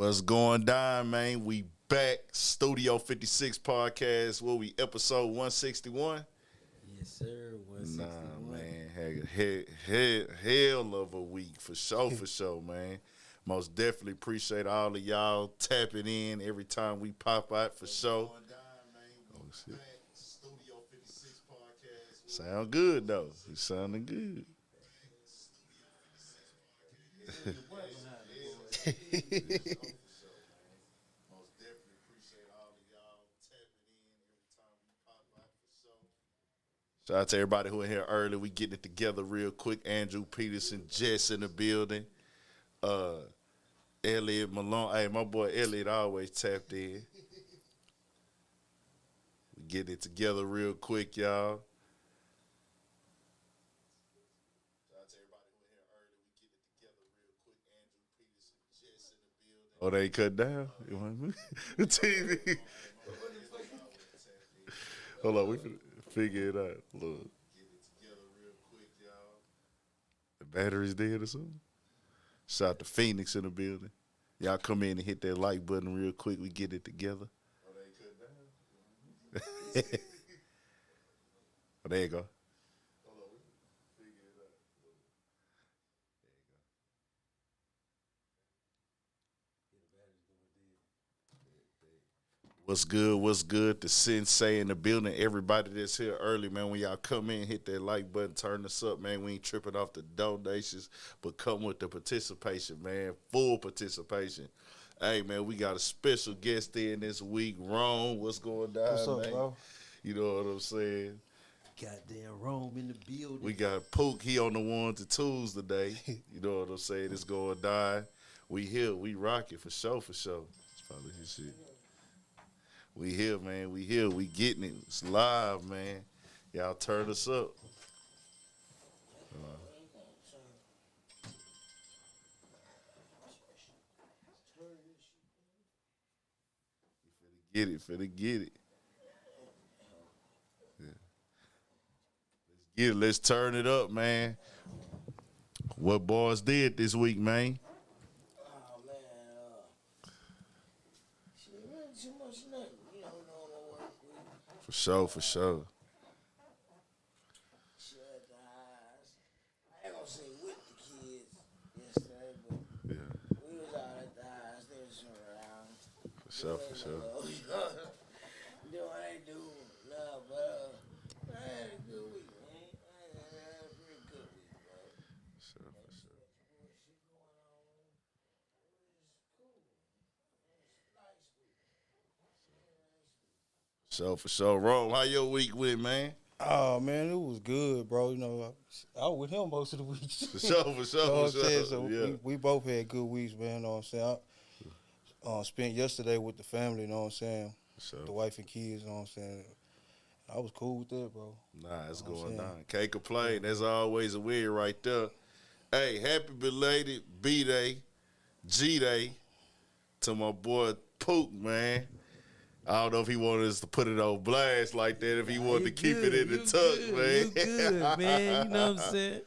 What's going down, man? We back. Studio 56 podcast. What we episode 161? Yes, sir. Nah, 161. man. Hell of a week for sure, man. Most definitely appreciate all of y'all tapping in every time we pop out for sure. Oh, shit. Studio 56 podcast. Sound good though. It sounding good. Shout out to everybody who in here early. We getting it together real quick. Andrew Peterson, Jess in the building. Elliot Malone. Hey, my boy Elliot always tapped in. We getting it together real quick, y'all. Shout out to everybody who in here early. We getting it together real quick. Andrew Peterson, Jess in the building. Oh, they cut down? You want me? The TV. Hold on, we figure it out. Look. Get it together real quick, y'all. The battery's dead or something? Shout out to Phoenix in the building. Y'all come in and hit that like button real quick. We get it together. Oh, they cut down? Oh, there you go. Hold on, we figure it out. What's good? What's good? The Sensei in the building. Everybody that's here early, man. When y'all come in, hit that like button, turn us up, man. We ain't tripping off the donations, but come with the participation, man. Full participation. Hey, man, we got a special guest in this week. Rome, what's going down, what's up, man? Bro? You know what I'm saying? Goddamn Rome in the building. We got Pook. He on the ones and twos today. You know what I'm saying? It's going down. We here. We rocking for sure, for sure. It's probably his shit. We here, man. We here. We getting it. It's live, man. Y'all turn us up. Finna get it. Yeah. Let's get it. Let's turn it up, man. What boys did this week, man? Oh man, shit, really too much nothing. You know, normal work week. For sure, for sure. Shit at the house. I ain't gonna say with the kids yesterday, but Yeah, we was out at the house. They was around. for sure, for sure. Doing what they do, love, but I had a good week, man. I had a pretty good week, bro. For sure, for sure. Shit going on. It was cool. It's a nice week. For sure. Rome, how your week went, man? Oh man, it was good, bro. You know, I was with him most of the weeks. For sure, for sure, You know what I'm for saying? sure. So Yeah. we both had good weeks, man. You know what I'm saying? I spent yesterday with the family. You know what I'm saying? For sure. The wife and kids. You know what I'm saying? I was cool with that, bro. Nah, it's You know what I'm going saying? down. Can't complain. That's always a win right there. Hey, happy belated B-Day, G-Day to my boy Pook, man. I don't know if he wanted us to put it on blast like that, if he wanted to keep it in the tuck, man. You good, man. You know what I'm saying?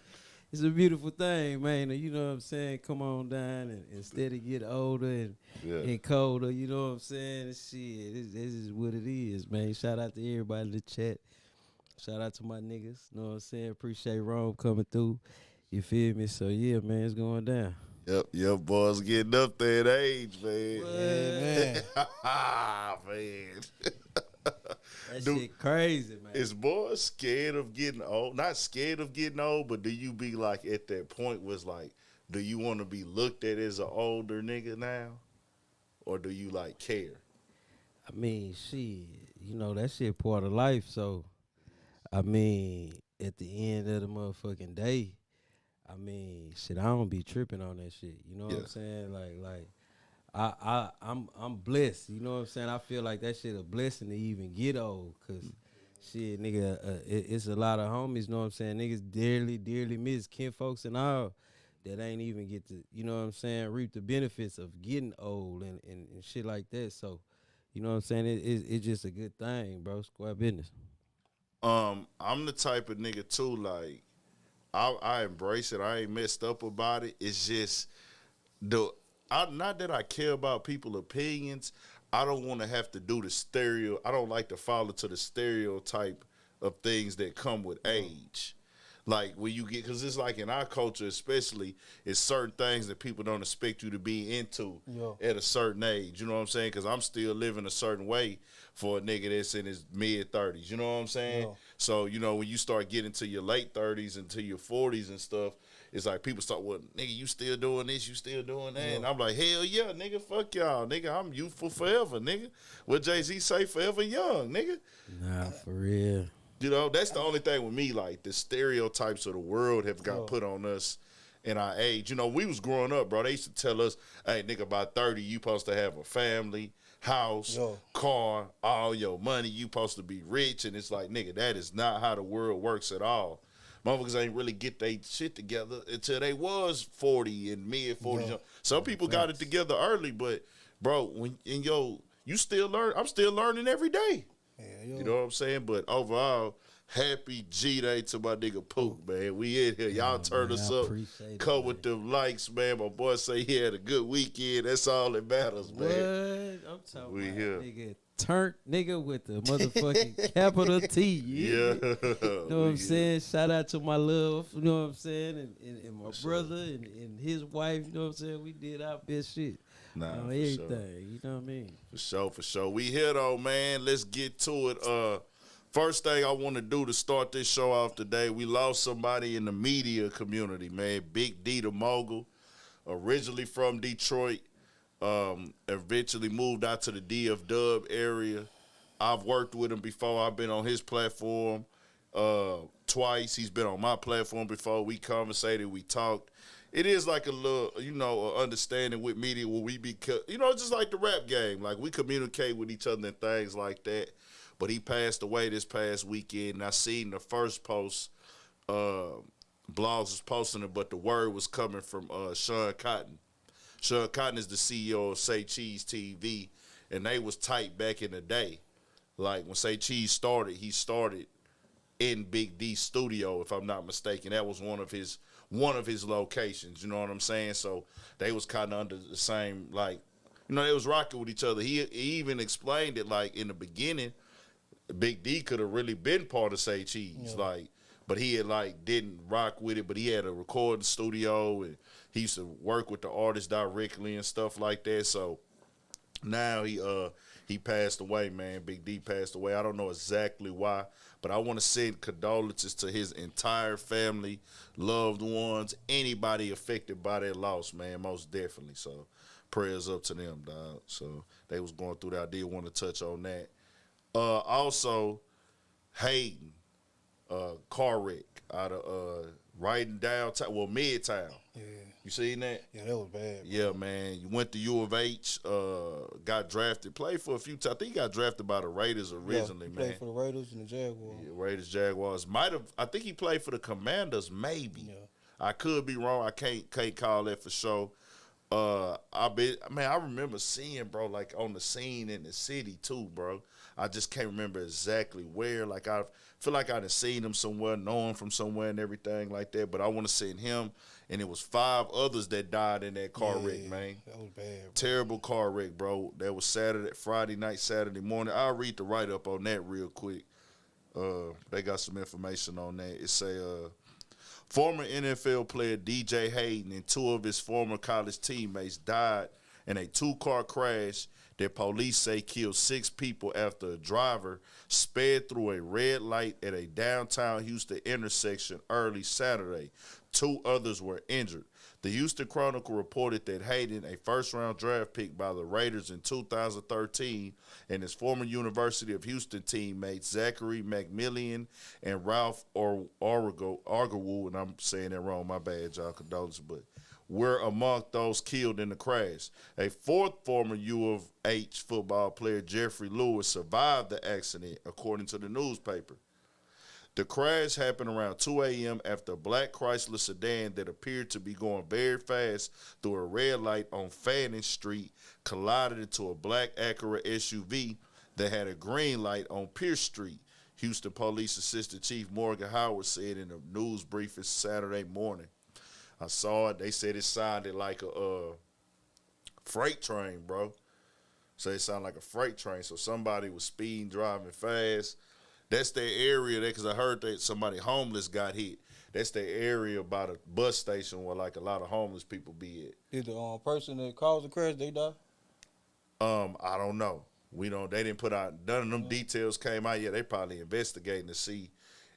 It's a beautiful thing, man. You know what I'm saying? Come on down and instead of get older and colder, you know what I'm saying? Shit, this is what it is, man. Shout out to everybody in the chat. Shout out to my niggas. You know what I'm saying? Appreciate Rome coming through. You feel me? So, yeah, man, it's going down. Yep, boys getting up there in age, man. Yeah, man. Man. That Dude, shit crazy, man. Is boys scared of getting old? Not scared of getting old, but do you be like at that point where it's like, do you want to be looked at as an older nigga now? Or do you like care? I mean, shit, you know, that shit part of life. So, I mean, at the end of the motherfucking day, I mean, shit, I don't be tripping on that shit. You know what I'm saying? Like, I'm blessed. You know what I'm saying? I feel like that shit a blessing to even get old, cause shit, nigga, it's a lot of homies. You know what I'm saying? Niggas dearly miss kinfolks and all that ain't even get to, you know what I'm saying, reap the benefits of getting old and shit like that. So, you know what I'm saying? It's just a good thing, bro. Square business. I'm the type of nigga too, like, I embrace it. I ain't messed up about it. It's just not that I care about people's opinions. I don't want to have to do the stereo. I don't like to fall into the stereotype of things that come with age. Like when you get, because it's like in our culture, especially, it's certain things that people don't expect you to be into at a certain age. You know what I'm saying? Because I'm still living a certain way for a nigga that's in his mid 30s. You know what I'm saying? Yeah. So you know when you start getting to your late 30s and to your 40s and stuff, it's like people start, well, nigga, you still doing this, you still doing that, and I'm like, hell yeah, nigga, fuck y'all, nigga, I'm youthful forever, nigga. What Jay-Z say, forever young, nigga. Nah, for real. You know, that's the only thing with me, like, the stereotypes of the world have got put on us in our age. You know, we was growing up, bro, they used to tell us, hey, nigga, by 30, you supposed to have a family, house, car, all your money, you supposed to be rich, and it's like, nigga, that is not how the world works at all. Motherfuckers ain't really get their shit together until they was 40 and mid-40s. Yeah. Some people got it together early, but, bro, when in you still learn. I'm still learning every day. You know what I'm saying? But overall, happy G-Day to my nigga Pook, man. We in here. Y'all turn us up. Come with them likes, man. My boy say he had a good weekend. That's all that matters, man. What? I'm talking about nigga turned nigga with the motherfucking capital T. Yeah. You know what I'm saying? Shout out to my love, you know what I'm saying? And my brother and his wife, you know what I'm saying? We did our best shit. Nah, for everything, sure. You know what I mean? For sure. We here though, man. Let's get to it. First thing I want to do to start this show off today, we lost somebody in the media community, man. Big D the mogul, originally from Detroit, eventually moved out to the DF Dub area. I've worked with him before. I've been on his platform twice. He's been on my platform before. We conversated, we talked. It is like a little, you know, understanding with media where we be, you know, just like the rap game. Like, we communicate with each other and things like that. But he passed away this past weekend, and I seen the first post, Blogs was posting it, but the word was coming from Sean Cotton. Sean Cotton is the CEO of Say Cheese TV, and they was tight back in the day. Like, when Say Cheese started, he started in Big D's studio, if I'm not mistaken. That was one of his locations, you know what I'm saying? So they was kind of under the same, like, you know, they was rocking with each other. He even explained it, like, in the beginning, Big D could have really been part of Say Cheese, like, but he had, like, didn't rock with it, but he had a recording studio, and he used to work with the artists directly and stuff like that. So now he passed away, man. Big D passed away. I don't know exactly why, but I want to send condolences to his entire family, loved ones, anybody affected by that loss, man, most definitely. So prayers up to them, dog. So they was going through that. I did want to touch on that. Also, Hayden, car wreck out of right in downtown, well, Midtown. Yeah. You seen that? Yeah, that was bad. Bro. Yeah, man. You went to U of H, got drafted, played for a few times. I think he got drafted by the Raiders originally, man. Played for the Raiders and the Jaguars. Yeah, Raiders, Jaguars. I think he played for the Commanders, maybe. Yeah. I could be wrong. I can't call that for sure. I remember seeing, bro, like on the scene in the city too, bro. I just can't remember exactly where. Like, I feel like I done seen him somewhere, know him from somewhere and everything like that. But I want to send him, and it was 5 others that died in that car wreck, man. That was bad, bro. Terrible car wreck, bro. That was Friday night, Saturday morning. I'll read the write-up on that real quick. They got some information on that. It say, former NFL player DJ Hayden and 2 of his former college teammates died in a 2-car crash that police say killed 6 people after a driver sped through a red light at a downtown Houston intersection early Saturday. 2 others were injured. The Houston Chronicle reported that Hayden, a first-round draft pick by the Raiders in 2013, and his former University of Houston teammates Zachary McMillian and Ralph Argerwood, and I'm saying that wrong, my bad, y'all, condolences, but were among those killed in the crash. A 4th former U of H football player, Jeffrey Lewis, survived the accident, according to the newspaper. The crash happened around 2 a.m. after a black Chrysler sedan that appeared to be going very fast through a red light on Fannin Street collided into a black Acura SUV that had a green light on Pierce Street, Houston Police Assistant Chief Morgan Howard said in a news briefing Saturday morning. I saw it. They said it sounded like freight train, bro. So it sounded like a freight train. So somebody was speeding, driving fast. That's their area there, because I heard that somebody homeless got hit. That's their area by the bus station where like a lot of homeless people be at. Did the person that caused the crash, they die? I don't know. We don't. They didn't put out none of them details came out yet. They probably investigating to see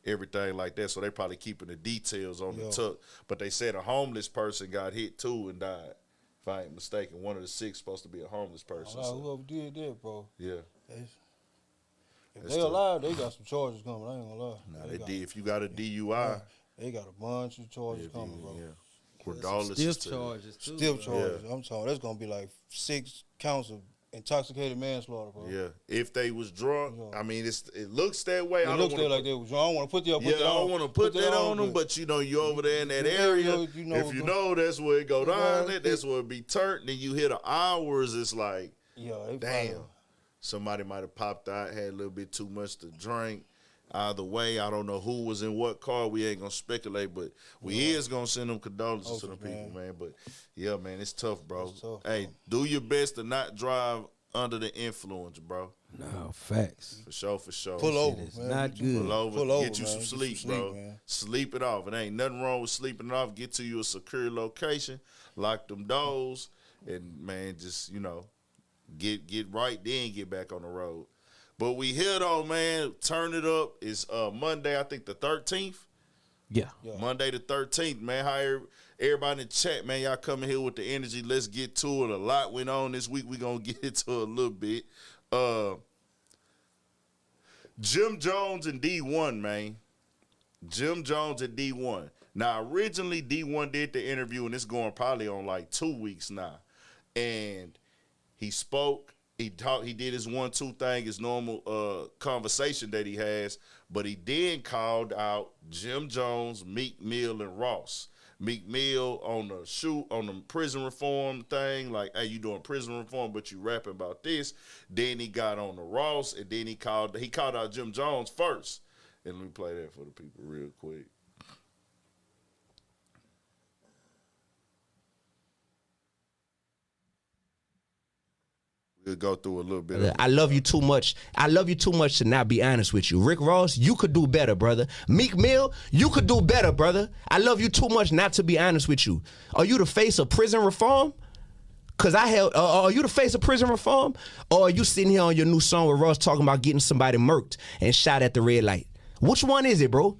everything like that. So they probably keeping the details on the tuck. But they said a homeless person got hit too and died. If I ain't mistaken, one of the 6 supposed to be a homeless person. So. Whoever did that, bro. Yeah. If they alive, they got some charges coming. I ain't gonna lie. Nah, they did. If you got a DUI, they got a bunch of charges coming, bro. Yeah. Regardless, stiff charges too. Stiff charges. I'm talking. That's gonna be like 6 counts of intoxicated manslaughter, bro. Yeah. If they was drunk, I mean, it looks that way. It looks like they was drunk. I don't want to put that. I don't want to put that on them. But you know, you over there in that area. If you know that's where it go down. That's where it be turned. Then you hit the hours. It's like, damn. Somebody might have popped out, had a little bit too much to drink. Either way, I don't know who was in what car. We ain't gonna speculate, but we is gonna send them condolences to them people, man. But yeah, man, it's tough, bro. Hey, do your best to not drive under the influence, bro. No, facts. For sure. Pull over, It's man. not good. Pull over, get you man. some sleep, bro. Man. Sleep it off. It ain't nothing wrong with sleeping it off. Get to you a secure location, lock them doors, and man, just get right, then get back on the road. But we here though, man. Turn it up. It's Monday, I think the 13th. Yeah. Monday the 13th, man. How everybody in the chat, man. Y'all coming here with the energy. Let's get to it. A lot went on this week. We gonna get into a little bit. Jim Jones and Dee-1, man. Jim Jones and Dee-1. Now, originally Dee-1 did the interview, and it's going probably on like 2 weeks now. And he spoke, he talked, he did his 1-2 thing, his normal conversation that he has, but he then called out Jim Jones, Meek Mill, and Ross. Meek Mill on the prison reform thing, like, hey, you doing prison reform, but you rapping about this. Then he got on the Ross, and then he called out Jim Jones first. And let me play that for the people real quick. We'll go through a little bit of it. I love you too much. I love you too much to not be honest with you. Rick Ross, you could do better, brother. Meek Mill, you could do better, brother. I love you too much not to be honest with you. Are you the face of prison reform? Cause are you the face of prison reform? Or are you sitting here on your new song with Ross talking about getting somebody murked and shot at the red light? Which one is it, bro?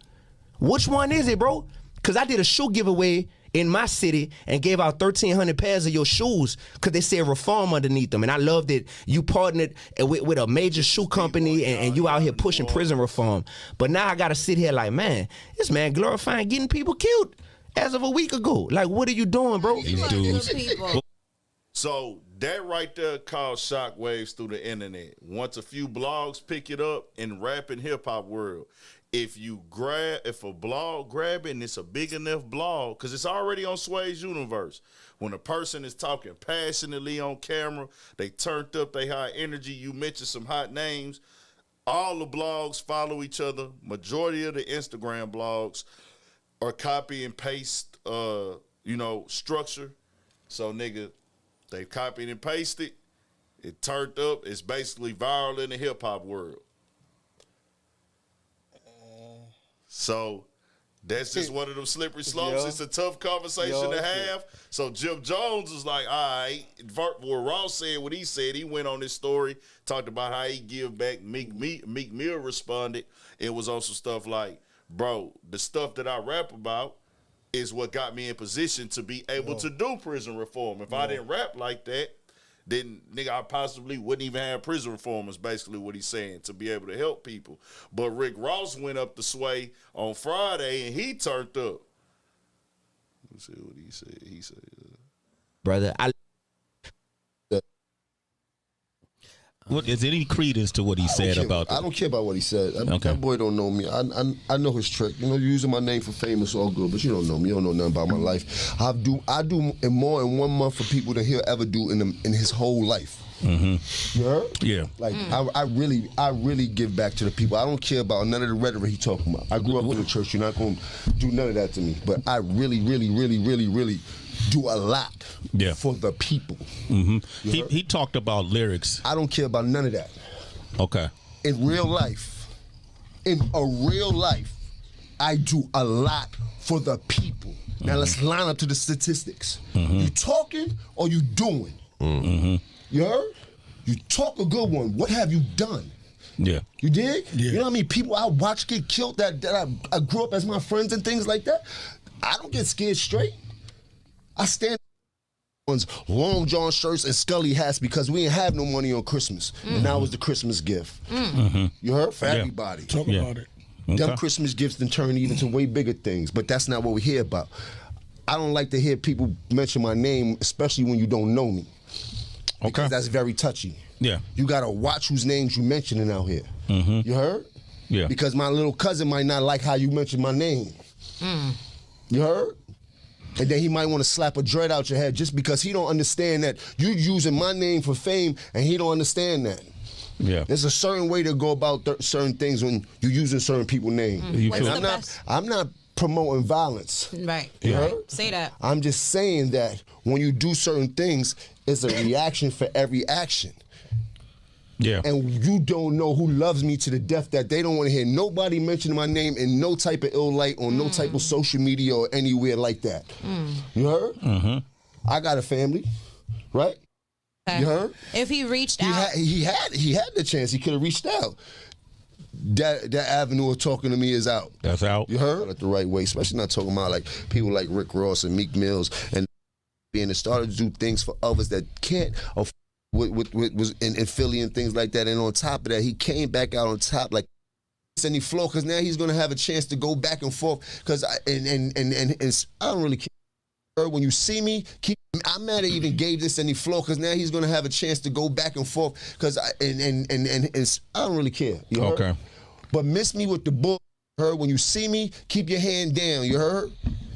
Which one is it, bro? Cause I did a shoe giveaway in my city and gave out 1,300 pairs of your shoes because they said reform underneath them. And I love that you partnered with a major shoe company and you out here pushing prison reform. But now I got to sit here like, man, this man glorifying getting people killed as of a week ago. Like, what are you doing, bro? These dudes. So that right there caused shockwaves through the internet. Once a few blogs pick it up in rap and hip hop world, if a blog grab it and it's a big enough blog, because it's already on Sway's universe. When a person is talking passionately on camera, they turned up, they high energy, you mention some hot names, all the blogs follow each other. Majority of the Instagram blogs are copy and paste, structure. So, nigga, they copied and pasted. It turned up. It's basically viral in the hip hop world. So that's just one of them slippery slopes. It's a tough conversation to have. So Jim Jones was like, all right. Where Ross said what he said, he went on this story, talked about how he give back. Meek Mill responded. It was on some stuff like, bro, the stuff that I rap about is what got me in position to be able to do prison reform. If I didn't rap like that, then, nigga, I possibly wouldn't even have prison reform is basically what he's saying, to be able to help people. But Rick Ross went up the Sway on Friday, and he turned up. Let's see what he said. He said, brother, What is any credence to what he said about that? I don't care about what he said. That boy don't know me. I know his trick. You using my name for fame is all good, but you don't know me. You don't know nothing about my life. I do more in 1 month for people than he'll ever do in his whole life. Mm-hmm. You heard? Yeah. Like I really give back to the people. I don't care about none of the rhetoric he talking about. I grew up in the church. You're not gonna do none of that to me. But I really do a lot Yeah. for the people. He talked about lyrics. I don't care about none of that. Okay. In real life, I do a lot for the people. Now let's line up to the statistics. You talking or you doing? You heard? You talk a good one. What have you done? Yeah. You dig? You know how many people I watch get killed that I grew up as my friends and things like that? I don't get scared straight. I stand one's long john shirts and Scully hats because we didn't have no money on Christmas. And that was the Christmas gift. You heard? For everybody. Talk about it. Them Christmas gifts then turn even to way bigger things, but that's not what we hear about. I don't like to hear people mention my name, especially when you don't know me. Because that's very touchy. Yeah. You gotta watch whose names you mentioning out here. You heard? Yeah. Because my little cousin might not like how you mention my name. You heard? And then he might want to slap a dread out your head just because he don't understand that you using my name for fame, and he don't understand that. Yeah. There's a certain way to go about certain things when you're using certain people's names. You What's feel the best? I'm not promoting violence. Right. You Right. heard? Say that. I'm just saying that when you do certain things, it's a reaction for every action. Yeah. And you don't know who loves me to the death that they don't want to hear nobody mention my name in no type of ill light on no type of social media or anywhere like that. You heard? I got a family, right? You heard? If he reached out, He had the chance. He could have reached out. That avenue of talking to me is out. That's out. You heard? Like the right way, especially not talking about like people like Rick Ross and Meek Mills and being started to do things for others that can't. Was in Philly and things like that, and on top of that, he came back out on top like any flow because now he's gonna have a chance to go back and forth. Because I don't really care. When you see me, I'm mad I even gave this any flow because now he's gonna have a chance to go back and forth. Because I don't really care. You heard? Okay. But miss me with the bull. Heard? When you see me, keep your hand down. You heard?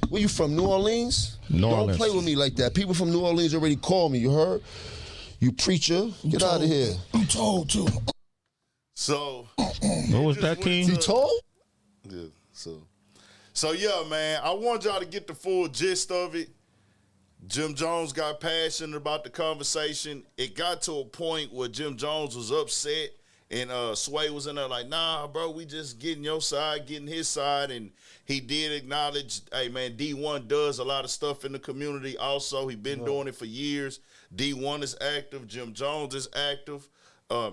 Where you from? New Orleans? New Orleans. Don't play with me like that. People from New Orleans already called me. You heard? You preacher, get out of here. I'm told too. So What was that, King? You told? Yeah, so yeah, man, I want y'all to get the full gist of it. Jim Jones got passionate about the conversation. It got to a point where Jim Jones was upset, and Sway was in there like, nah, bro, we just getting your side, getting his side. And he did acknowledge, hey, man, Dee-1 does a lot of stuff in the community also. He been doing it for years. Dee-1 is active. Jim Jones is active.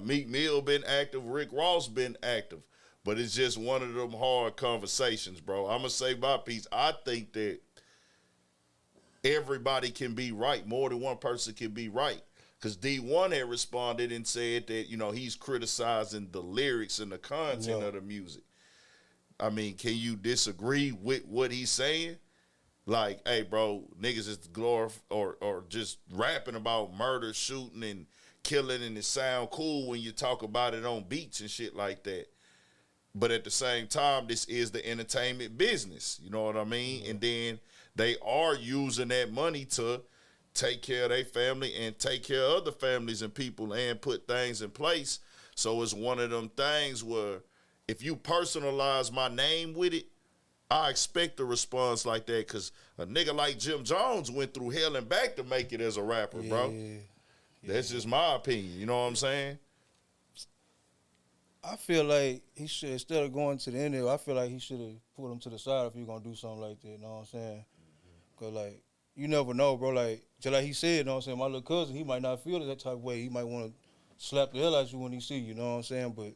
Meek Mill been active. Rick Ross been active. But it's just one of them hard conversations, bro. I'm going to say my piece. I think that everybody can be right. More than one person can be right. Because Dee-1 had responded and said that, you know, he's criticizing the lyrics and the content of the music. I mean, can you disagree with what he's saying? Like, hey, bro, niggas is or just rapping about murder, shooting, and killing, and it sound cool when you talk about it on beats and shit like that. But at the same time, this is the entertainment business. You know what I mean? And then they are using that money to take care of their family and take care of other families and people and put things in place. So it's one of them things where if you personalize my name with it, I expect a response like that because a nigga like Jim Jones went through hell and back to make it as a rapper, bro. That's just my opinion. You know what I'm saying? I feel like he should, instead of going to the end of it, I feel like he should have put him to the side if he gonna do something like that. You know what I'm saying? Cause like you never know, bro. Like just like he said, you know what I'm saying. My little cousin, he might not feel that type of way. He might want to slap the hell out of you when he see you. You know what I'm saying? But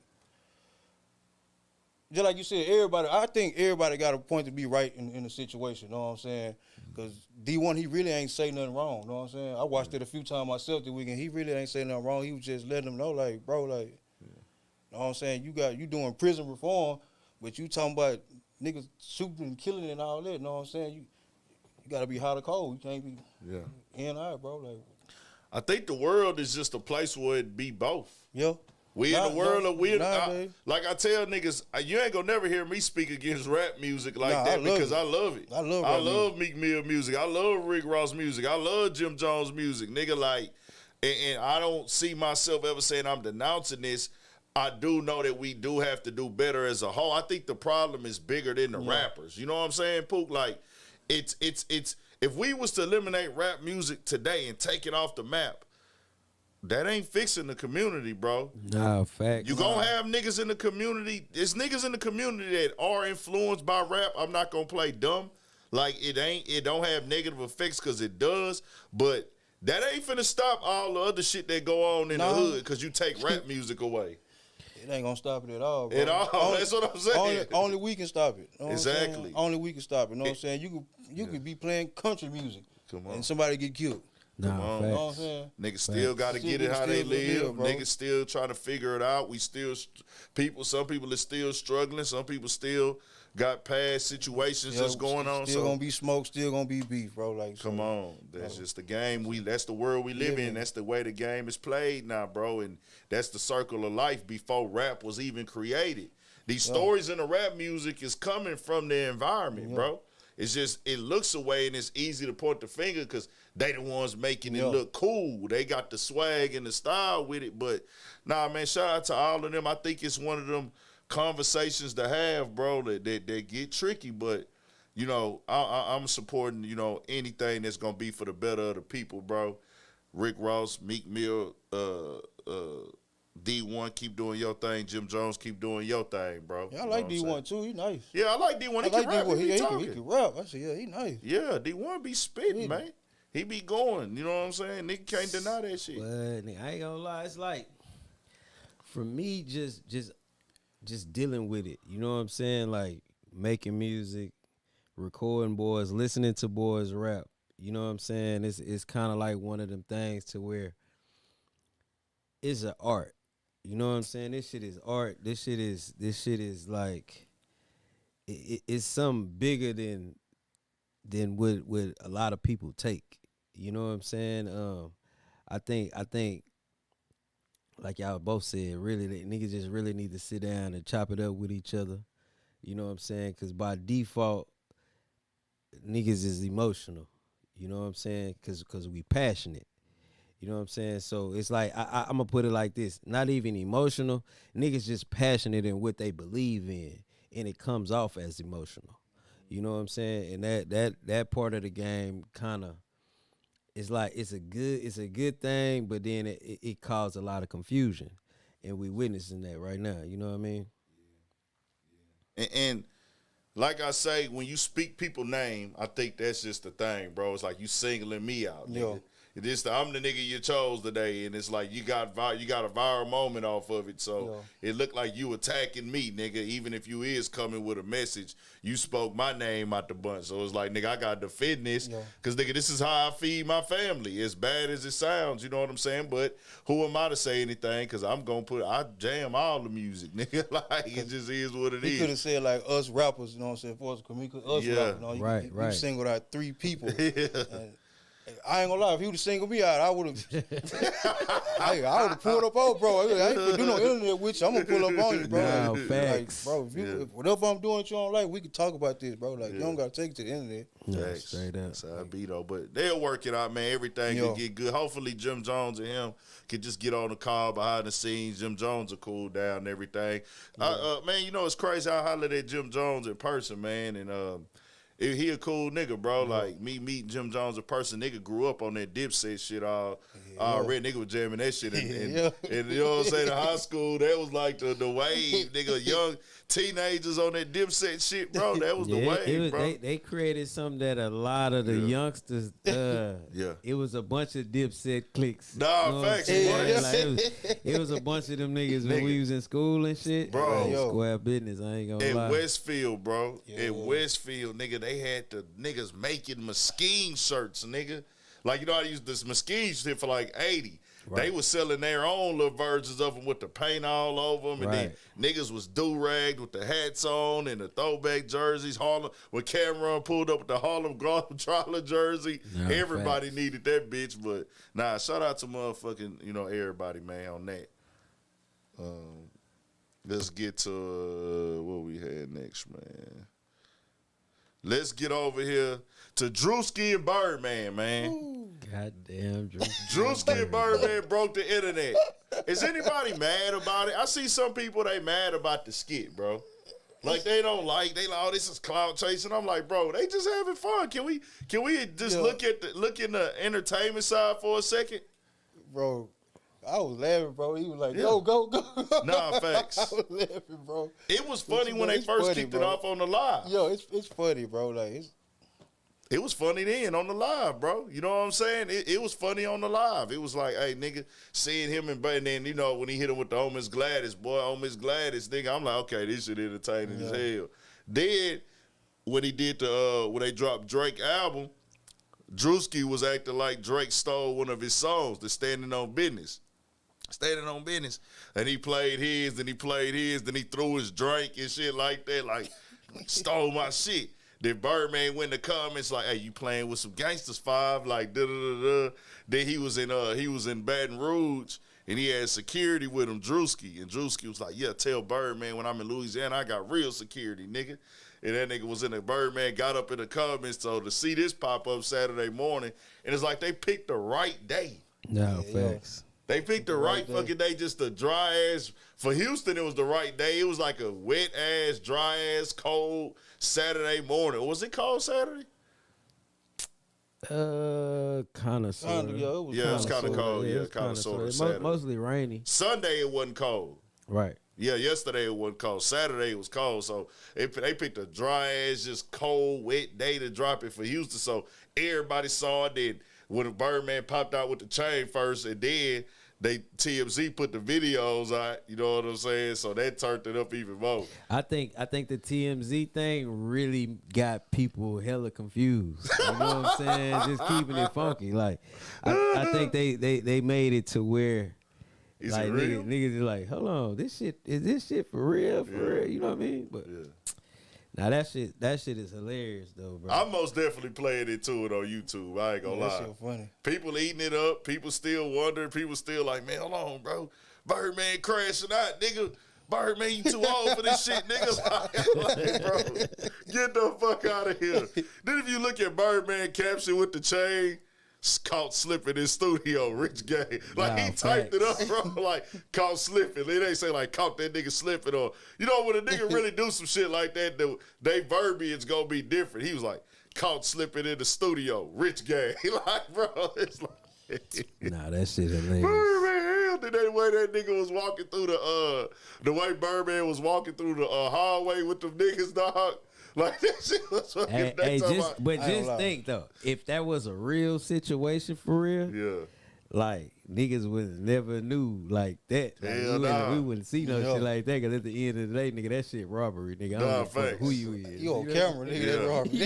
just like you said, I think everybody got a point to be right in the situation. You know what I'm saying? Because Dee-1, he really ain't say nothing wrong. You know what I'm saying? I watched it a few times myself this weekend. He really ain't say nothing wrong. He was just letting them know, like, bro, like. You know what I'm saying? You doing prison reform, but you talking about niggas shooting and killing and all that. You know what I'm saying? You gotta be hot or cold. You can't be in and out, bro. Like, I think the world is just a place where it be both. Yeah. We in the world of weird. babe. Like I tell niggas, you ain't gonna never hear me speak against rap music like that because I love it. I love I rap love Meek Mill music. I love Rick Ross music. I love Jim Jones music. Nigga, like, and I don't see myself ever saying I'm denouncing this. I do know that we do have to do better as a whole. I think the problem is bigger than the rappers. You know what I'm saying, Pook? Like, it's If we was to eliminate rap music today and take it off the map, that ain't fixing the community, bro. Nah, facts. You gonna have niggas in the community. There's niggas in the community that are influenced by rap. I'm not gonna play dumb. Like it don't have negative effects because it does, but that ain't finna stop all the other shit that go on in the hood because you take rap music away. It ain't gonna stop it at all, bro. At all. That's what I'm saying. Only we can stop it. You know Exactly. only we can stop it. You know what I'm saying? You could be playing country music Come on. and somebody get killed. Nah, Come on. You know what I'm facts. saying? Niggas still got to get it how they Still live, live. bro. Niggas still trying to figure it out. We still some people are still struggling. Some people still got past situations that's going on. Still So gonna be smoke. Still gonna be beef, bro. Like, come on, that's just the game. That's the world we live in. That's the way the game is played now, bro. And that's the circle of life before rap was even created. These stories in the rap music is coming from the environment, bro. It's just it looks away and it's easy to point the finger because they the ones making it look cool. They got the swag and the style with it. But nah, man, shout out to all of them. I think it's one of them conversations to have, bro, that get tricky. But you know, I'm supporting, you know, anything that's gonna be for the better of the people, bro. Rick Ross, Meek Mill, D1, keep doing your thing. Jim Jones, keep doing your thing, bro. Yeah, I You like know what I'm D1 too. He nice. saying? Yeah, I like D1. I He like can rap. D1. He be talking. He can rap. I said, yeah, he nice. Yeah, D1 be spitting, man. He be going. You know what I'm saying? Nigga can't deny that shit. But nigga, I ain't gonna lie, it's like for me, just dealing with it. You know what I'm saying? Like making music, recording boys, listening to boys rap. You know what I'm saying? It's kind of like one of them things to where it's an art. You know what I'm saying? This shit is art. This shit is like it's something bigger than what a lot of people take. You know what I'm saying? I think like y'all both said, really, that niggas just really need to sit down and chop it up with each other. You know what I'm saying? Because by default, niggas is emotional. You know what I'm saying? Because we passionate. You know what I'm saying? So it's like, I'm going to put it like this. Not even emotional. Niggas just passionate in what they believe in. And it comes off as emotional. You know what I'm saying? And that part of the game kind of, it's like, it's a good thing, but then it caused a lot of confusion. And we witnessing that right now. You know what I mean? And like I say, when you speak people's name, I think that's just the thing, bro. It's like you singling me out, nigga. I'm the nigga you chose today, and it's like you got a viral moment off of it. So it looked like you attacking me, nigga. Even if you is coming with a message, you spoke my name out the bunch. So it's like, nigga, I got to defend this because, nigga, this is how I feed my family. As bad as it sounds, you know what I'm saying? But who am I to say anything? Because I jam all the music, nigga. Like, it just is what it is. He could have said, like, us rappers, you know what I'm saying, for us comedians, us rappers. You know, you singled out 3 people. I ain't gonna lie, if he would have singled me out, I would have I would have pulled up on, bro. I ain't gonna do no internet with you. I'm gonna pull up on you, bro. No, Like, facts. bro, if whatever I'm doing that you don't like, we can talk about this, bro. Like, you don't gotta take it to the internet. Yeah, straight up. That's how it be, though. But they'll work it out, man. Everything can get good. Hopefully, Jim Jones and him can just get on the call behind the scenes. Jim Jones will cool down and everything. Man, you know, it's crazy. I hollered at Jim Jones in person, man, and he a cool nigga, bro. Like, me meeting Jim Jones in person, nigga grew up on that Dipset shit already. Nigga was jamming that shit. And you know what I'm saying? In high school, that was like the wave, nigga. Young teenagers on that Dipset shit, bro. That was the wave, bro. They created something that a lot of the youngsters, it was a bunch of Dipset cliques. Nah, you know facts. It was a bunch of them niggas when we was in school and shit. Bro. Square business, I ain't gonna lie. At Westfield, bro. At Westfield, nigga, they had the niggas making Mesquite shirts, nigga. Like, you know, I used this Mesquite shit for like 80. Right. They was selling their own little versions of them with the paint all over them. And then niggas was do-ragged with the hats on and the throwback jerseys. Harlem, when Cameron pulled up with the Harlem Globetrotter jersey, everybody needed that bitch. But, nah, shout out to motherfucking, you know, everybody, man, on that. Let's get to what we had next, man. Let's get over here to Drewski and Birdman, man. Ooh, goddamn, Drewski and Birdman broke the internet. Is anybody mad about it? I see some people, they mad about the skit, bro. Like they like, oh, this is clout chasing. I'm like, bro, they just having fun. Can we just look in the entertainment side for a second? Bro, I was laughing, bro. He was like, Yeah. go. Nah, facts. I was laughing, bro. It was funny when they first kicked it off on the live. Yo, it's funny, bro. Like It was funny then on the live, bro. You know what I'm saying? It was funny on the live. It was like, hey, nigga, seeing him and then, you know, when he hit him with the Oh Miss Gladys, nigga, I'm like, okay, this shit entertaining as hell. Then when he did when they dropped Drake album, Drewski was acting like Drake stole one of his songs, the Standing on Business. And he played his, then he threw his drink and shit like that, like, stole my shit. Then Birdman went in the comments like, hey, you playing with some gangsters, Five, like, da-da-da-da. Then he was in Baton Rouge, and he had security with him, Drewski. And Drewski was like, yeah, tell Birdman when I'm in Louisiana, I got real security, nigga. And that nigga was in the Birdman, got up in the comments, so to see this pop up Saturday morning, and it's like they picked the right day. No, facts. They picked the right fucking day, just a dry ass. For Houston, it was the right day. It was like a wet ass, dry ass, cold Saturday morning. Was it cold Saturday? Kind of, sort of. Yeah, it was kind of cold. Yeah, kind of, sort of. Saturday. Mostly rainy. Sunday, it wasn't cold. Right. Yeah, yesterday it wasn't cold. Saturday it was cold. So they picked a dry ass, just cold, wet day to drop it for Houston. So everybody saw it. Then when Birdman popped out with the chain first, and then TMZ put the videos out, you know what I'm saying? So that turned it up even more. I think the TMZ thing really got people hella confused. You know what I'm saying? Just keeping it funky. Like I think they made it to where Is like it real? niggas is like, hold on, is this shit for real? Real? You know what I mean? But now that shit is hilarious though, bro. I'm most definitely playing into it on YouTube. I ain't gonna lie. That shit funny. People eating it up. People still wondering. People still like, man, hold on, bro. Birdman crashing out, nigga. Birdman, you too old for this shit, nigga. Like, bro, get the fuck out of here. Then if you look at Birdman caption with the chain, caught slipping in studio, Rich Gang. Like, he typed it up, bro. Like, caught slipping. They ain't say, like, caught that nigga slipping. Or, you know, when a nigga really do some shit like that, they verbiage gonna be different. He was like, caught slipping in the studio, Rich Gang. Like, bro, it's like. Nah, that shit hilarious. Birdman, hell, the way that nigga was walking through the way Birdman was walking through the hallway with them niggas, dog. Like, that shit was fucking. Just think though, if that was a real situation for real, yeah. like niggas would never knew like that. Like, Hell we wouldn't see no shit like that. Cause at the end of the day, nigga, that shit robbery, nigga. I don't give a fuck who you is. You on camera, nigga. That robbery.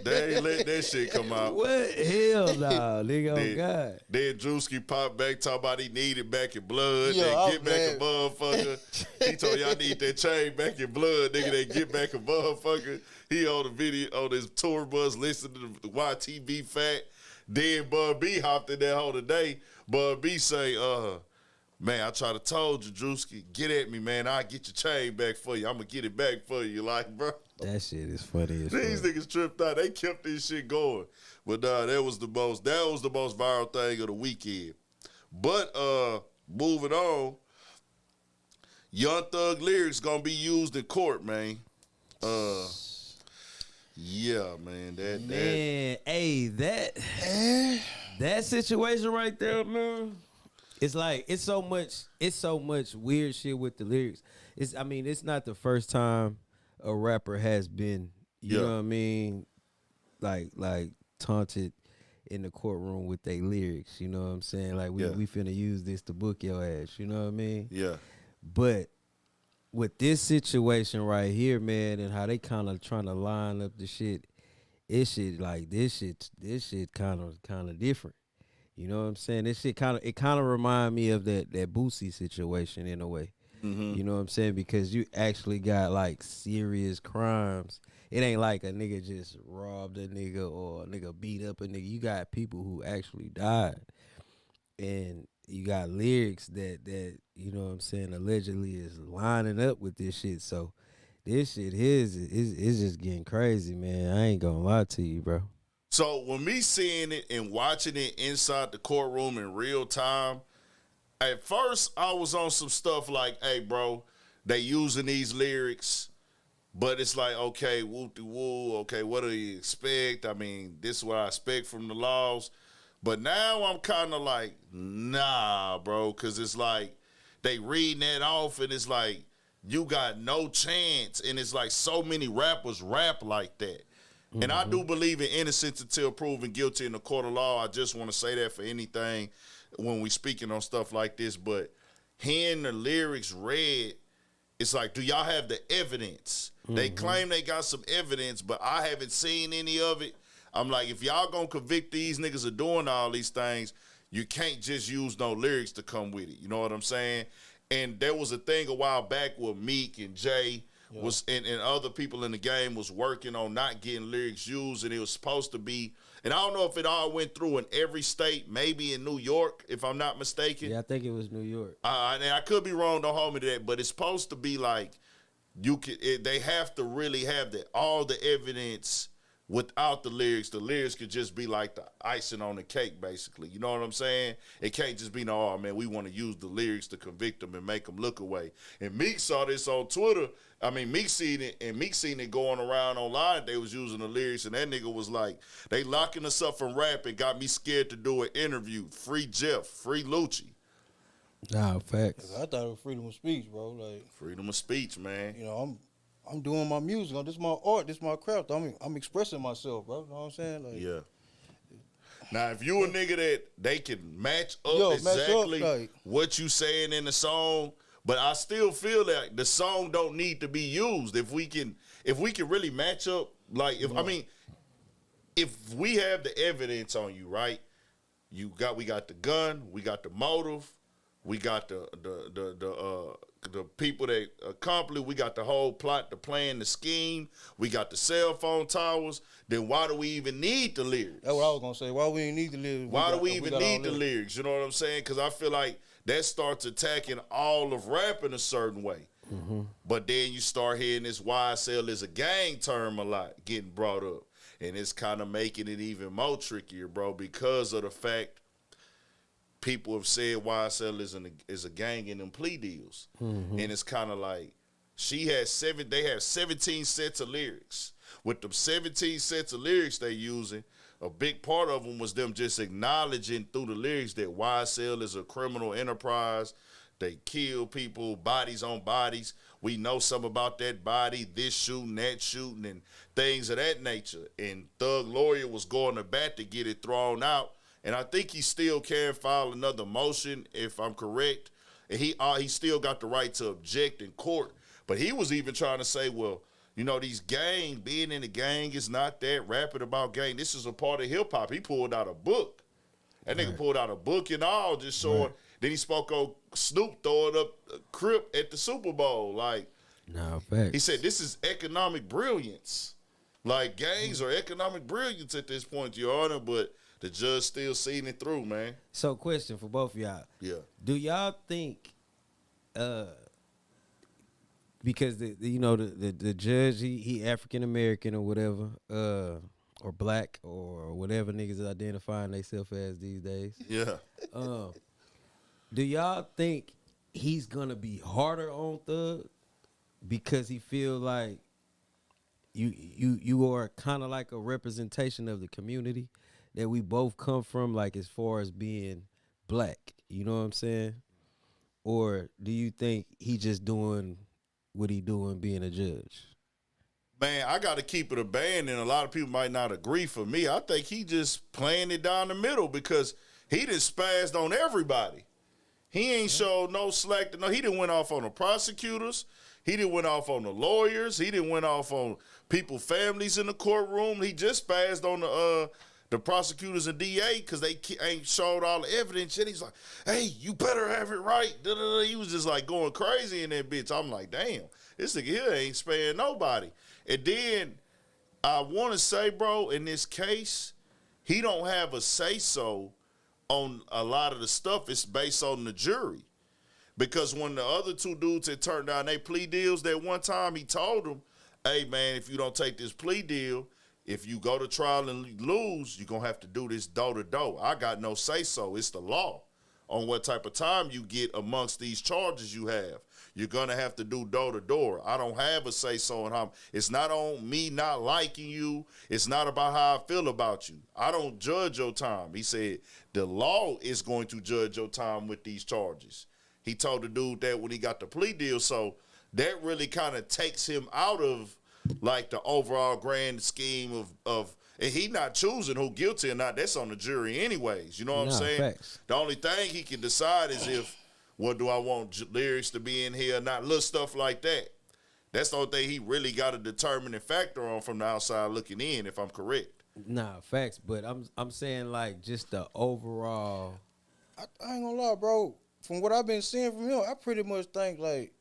They ain't let that shit come out. What? Hell nah, nigga. Oh God. Then Drewski popped back, talking about he needed back in blood. Yo, They get back a motherfucker. He told y'all need that chain back in blood, nigga. They get back a motherfucker. He on the video on his tour bus listening to the YTV Fat. Then Bud B hopped in that whole today. Bud B say, man, I try to told you, Drewski, get at me, man. I'll get your chain back for you. I'm going to get it back for you. Like, bro. That shit is funny as fuck. These niggas tripped out. They kept this shit going. But that was the most viral thing of the weekend. But moving on, Young Thug lyrics gonna be used in court, man. Yeah, man. That situation right there, man. It's like it's so much weird shit with the lyrics. It's not the first time a rapper has been, you know what I mean, like taunted in the courtroom with their lyrics. You know what I'm saying? Like we finna use this to book your ass. You know what I mean? Yeah. But with this situation right here, man, and how they kind of trying to line up the shit, this shit kind of different. You know what I'm saying? This shit kind of remind me of that Boosie situation in a way. Mm-hmm. You know what I'm saying? Because you actually got like serious crimes. It ain't like a nigga just robbed a nigga or a nigga beat up a nigga. You got people who actually died, and you got lyrics that you know what I'm saying, allegedly is lining up with this shit. So this shit is just getting crazy, man. I ain't gonna lie to you, bro. So when me seeing it and watching it inside the courtroom in real time, at first I was on some stuff like, hey, bro, they using these lyrics But it's like, okay, woo-de-woo, okay, what do you expect? I mean, this is what I expect from the laws. But now I'm kind of like, nah, bro, because it's like they reading that off and it's like, you got no chance. And it's like so many rappers rap like that. Mm-hmm. And I do believe in innocence until proven guilty in the court of law. I just want to say that for anything when we speaking on stuff like this. But hearing the lyrics read, it's like, do y'all have the evidence? Mm-hmm. They claim they got some evidence, but I haven't seen any of it. I'm like, if y'all gonna convict these niggas of doing all these things, you can't just use no lyrics to come with it. You know what I'm saying? And there was a thing a while back where Meek and Jay was and other people in the game was working on not getting lyrics used, and it was supposed to be. And I don't know if it all went through in every state, maybe in New York, if I'm not mistaken. Yeah, I think it was New York. And I could be wrong, don't hold me to that, but it's supposed to be like they have to really have all the evidence without the lyrics. The lyrics could just be like the icing on the cake, basically. You know what I'm saying? It can't just be, no, oh, man, we want to use the lyrics to convict them and make them look away. And Meek saw this on Twitter. I mean, Meek seen it going around online. They was using the lyrics, and that nigga was like, they locking us up from rap and got me scared to do an interview. Free Jeff, free Lucci. Nah, facts. I thought it was freedom of speech, bro. Like freedom of speech, man. You know, I'm doing my music. This is my art. This is my craft. I'm expressing myself, bro. You know what I'm saying? Like, yeah. Now, if you a nigga that they can match up exactly what you saying in the song, but I still feel like the song don't need to be used. If we can really match up, like if we have the evidence on you, right? We got the gun, we got the motive, we got the people that accomplished, we got the whole plot, the plan, the scheme, we got the cell phone towers, then why do we even need the lyrics? That's what I was going to say. Why we need the lyrics? Why do we even need the lyrics? You know what I'm saying? Because I feel like that starts attacking all of rap in a certain way. Mm-hmm. But then you start hearing this YSL is a gang term a lot getting brought up. And it's kind of making it even more trickier, bro, because of the fact people have said YSL is a gang in them plea deals. Mm-hmm. And it's kind of like they have 17 sets of lyrics. With them 17 sets of lyrics they using, a big part of them was them just acknowledging through the lyrics that YSL is a criminal enterprise. They kill people, bodies on bodies. We know something about that body, this shooting, that shooting, and things of that nature. And Thug Lawyer was going to bat to get it thrown out. And I think he still can file another motion, if I'm correct. And he still got the right to object in court. But he was even trying to say, well, you know, these gangs, being in the gang is not that rapping about gang. This is a part of hip-hop. He pulled out a book. That nigga pulled out a book and all, just showing. Right. Then he spoke on Snoop throwing up a Crip at the Super Bowl. Like, no, facts. He said, this is economic brilliance. Like, gangs are economic brilliance at this point, Your Honor, but the judge still seeing it through, man. So, question for both of y'all. Yeah. Do y'all think, because the judge, he African American or whatever, or black or whatever niggas is identifying themselves as these days. Yeah. Do y'all think he's gonna be harder on Thug because he feel like you are kind of like a representation of the community that we both come from, like as far as being black, you know what I'm saying? Or do you think he just doing what he doing being a judge? Man, I got to keep it a band, and a lot of people might not agree. For me, I think he just playing it down the middle because he just spazzed on everybody. He ain't showed no slack. No, he didn't went off on the prosecutors. He didn't went off on the lawyers. He didn't went off on people's families in the courtroom. He just spazzed on the prosecutors and DA because they ain't showed all the evidence. And he's like, hey, you better have it right. Da-da-da. He was just like going crazy in that bitch. I'm like, damn, this nigga here ain't sparing nobody. And then I want to say, bro, in this case, he don't have a say-so on a lot of the stuff. It's based on the jury. Because when the other two dudes had turned down their plea deals that one time, he told them, hey, man, if you don't take this plea deal, if you go to trial and lose, you're going to have to do this door-to-door. I got no say-so. It's the law. on what type of time you get amongst these charges you have. You're going to have to do door to door. I don't have a say-so in how. It's not on me not liking you. It's not about how I feel about you. I don't judge your time. He said the law is going to judge your time with these charges. He told the dude that when he got the plea deal. So that really kind of takes him out of, like, the overall grand scheme of and he not choosing who guilty or not. That's on the jury anyways. You know what I'm saying? Facts. The only thing he can decide is if, what do I want lyrics to be in here or not? Little stuff like that. That's the only thing he really got a determining factor on from the outside looking in, if I'm correct. Nah, facts. But I'm saying, like, just the overall. I ain't gonna lie, bro. From what I've been seeing from him, I pretty much think, like,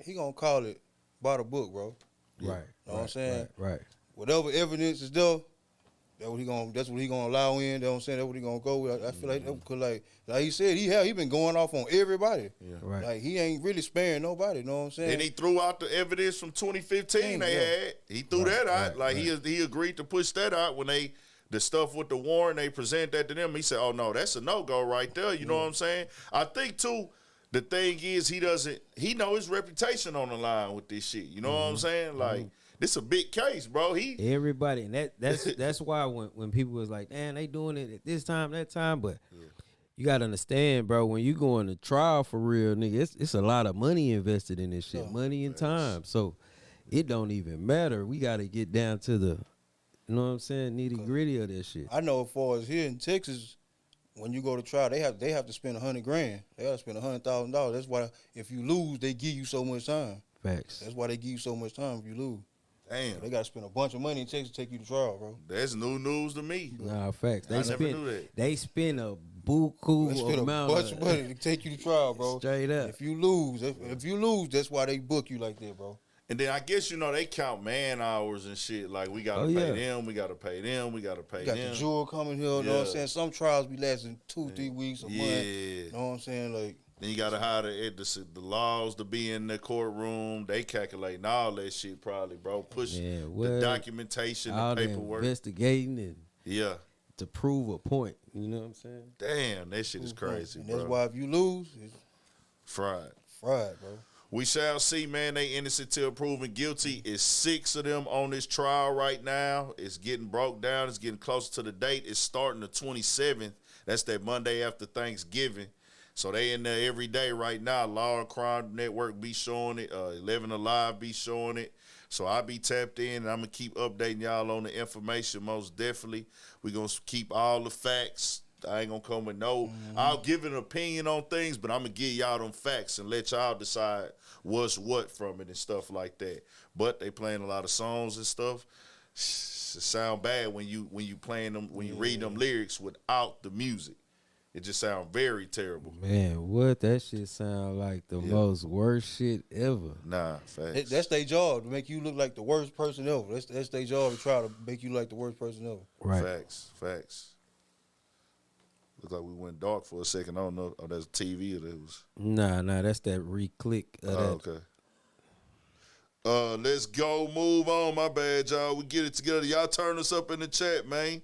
he gonna call it by the book, bro. Right. Know what I'm saying? Right. Whatever evidence is there, that's what he gonna allow in. You know what I'm saying? That's what he gonna go with. I feel like cause like he said, he been going off on everybody. Yeah. Right. Like he ain't really sparing nobody. You know what I'm saying? And he threw out the evidence from 2015 they had. He threw that out. Like he agreed to push that out when the stuff with the warrant, they present that to them. He said, oh no, that's a no-go right there. You know what I'm saying? I think too, the thing is he know his reputation on the line with this shit. You know what I'm saying? Like, this a big case, bro. Everybody, and that's why when people was like, "Man, they doing it at this time, that time," but you gotta understand, bro. When you going to trial for real, nigga, it's a lot of money invested in this shit, money and time. So it don't even matter. We gotta get down to the, you know what I'm saying, nitty gritty of this shit. I know as far as here in Texas, when you go to trial, they have to spend $100,000. They have to spend $100,000. That's why if you lose, they give you so much time. Facts. That's why they give you so much time if you lose. Damn. They got to spend a bunch of money in Texas to take you to trial, bro. That's new news to me. Nah, facts. I never knew that. They spend a They buku spend a amount bunch of money to take you to trial, bro. Straight up. If you lose, that's why they book you like that, bro. And then I guess, they count man hours and shit. Like, we got to pay them, we got to pay them, we got to pay You got them. the juror coming here, you know what I'm saying? Some trials be lasting 2-3 weeks, a month. Yeah. You know what I'm saying? Like, Then you got to hire the laws to be in the courtroom. They calculating all that shit probably, bro. Push the documentation, all the paperwork. Investigating and Yeah. to prove a point. You know what I'm saying? Damn, that shit is crazy, and bro. that's why if you lose, it's Fried. fried, bro. We shall see, man. They innocent till proven guilty. It's 6 of them on this trial right now. It's getting broke down. It's getting closer to the date. It's starting the 27th. That's that Monday after Thanksgiving. So they in there every day right now. Law and Crime Network be showing it. 11 Alive be showing it. So I be tapped in, and I'm going to keep updating y'all on the information most definitely. We're going to keep all the facts. I ain't going to come with no. I'll give an opinion on things, but I'm going to give y'all them facts and let y'all decide what's what from it and stuff like that. But they playing a lot of songs and stuff. It sound bad when you playing them, when you read them lyrics without the music. It just sound very terrible. Man, what? That shit sound like the most worst shit ever. Nah, facts. That's their job, to make you look like the worst person ever. That's their job, to try to make you like the worst person ever. Right. Facts. Look like we went dark for a second. I don't know. Oh, that's TV or that was. Nah, that's that re-click. Okay. Let's go. Move on. My bad, y'all. We get it together. Y'all turn us up in the chat, man.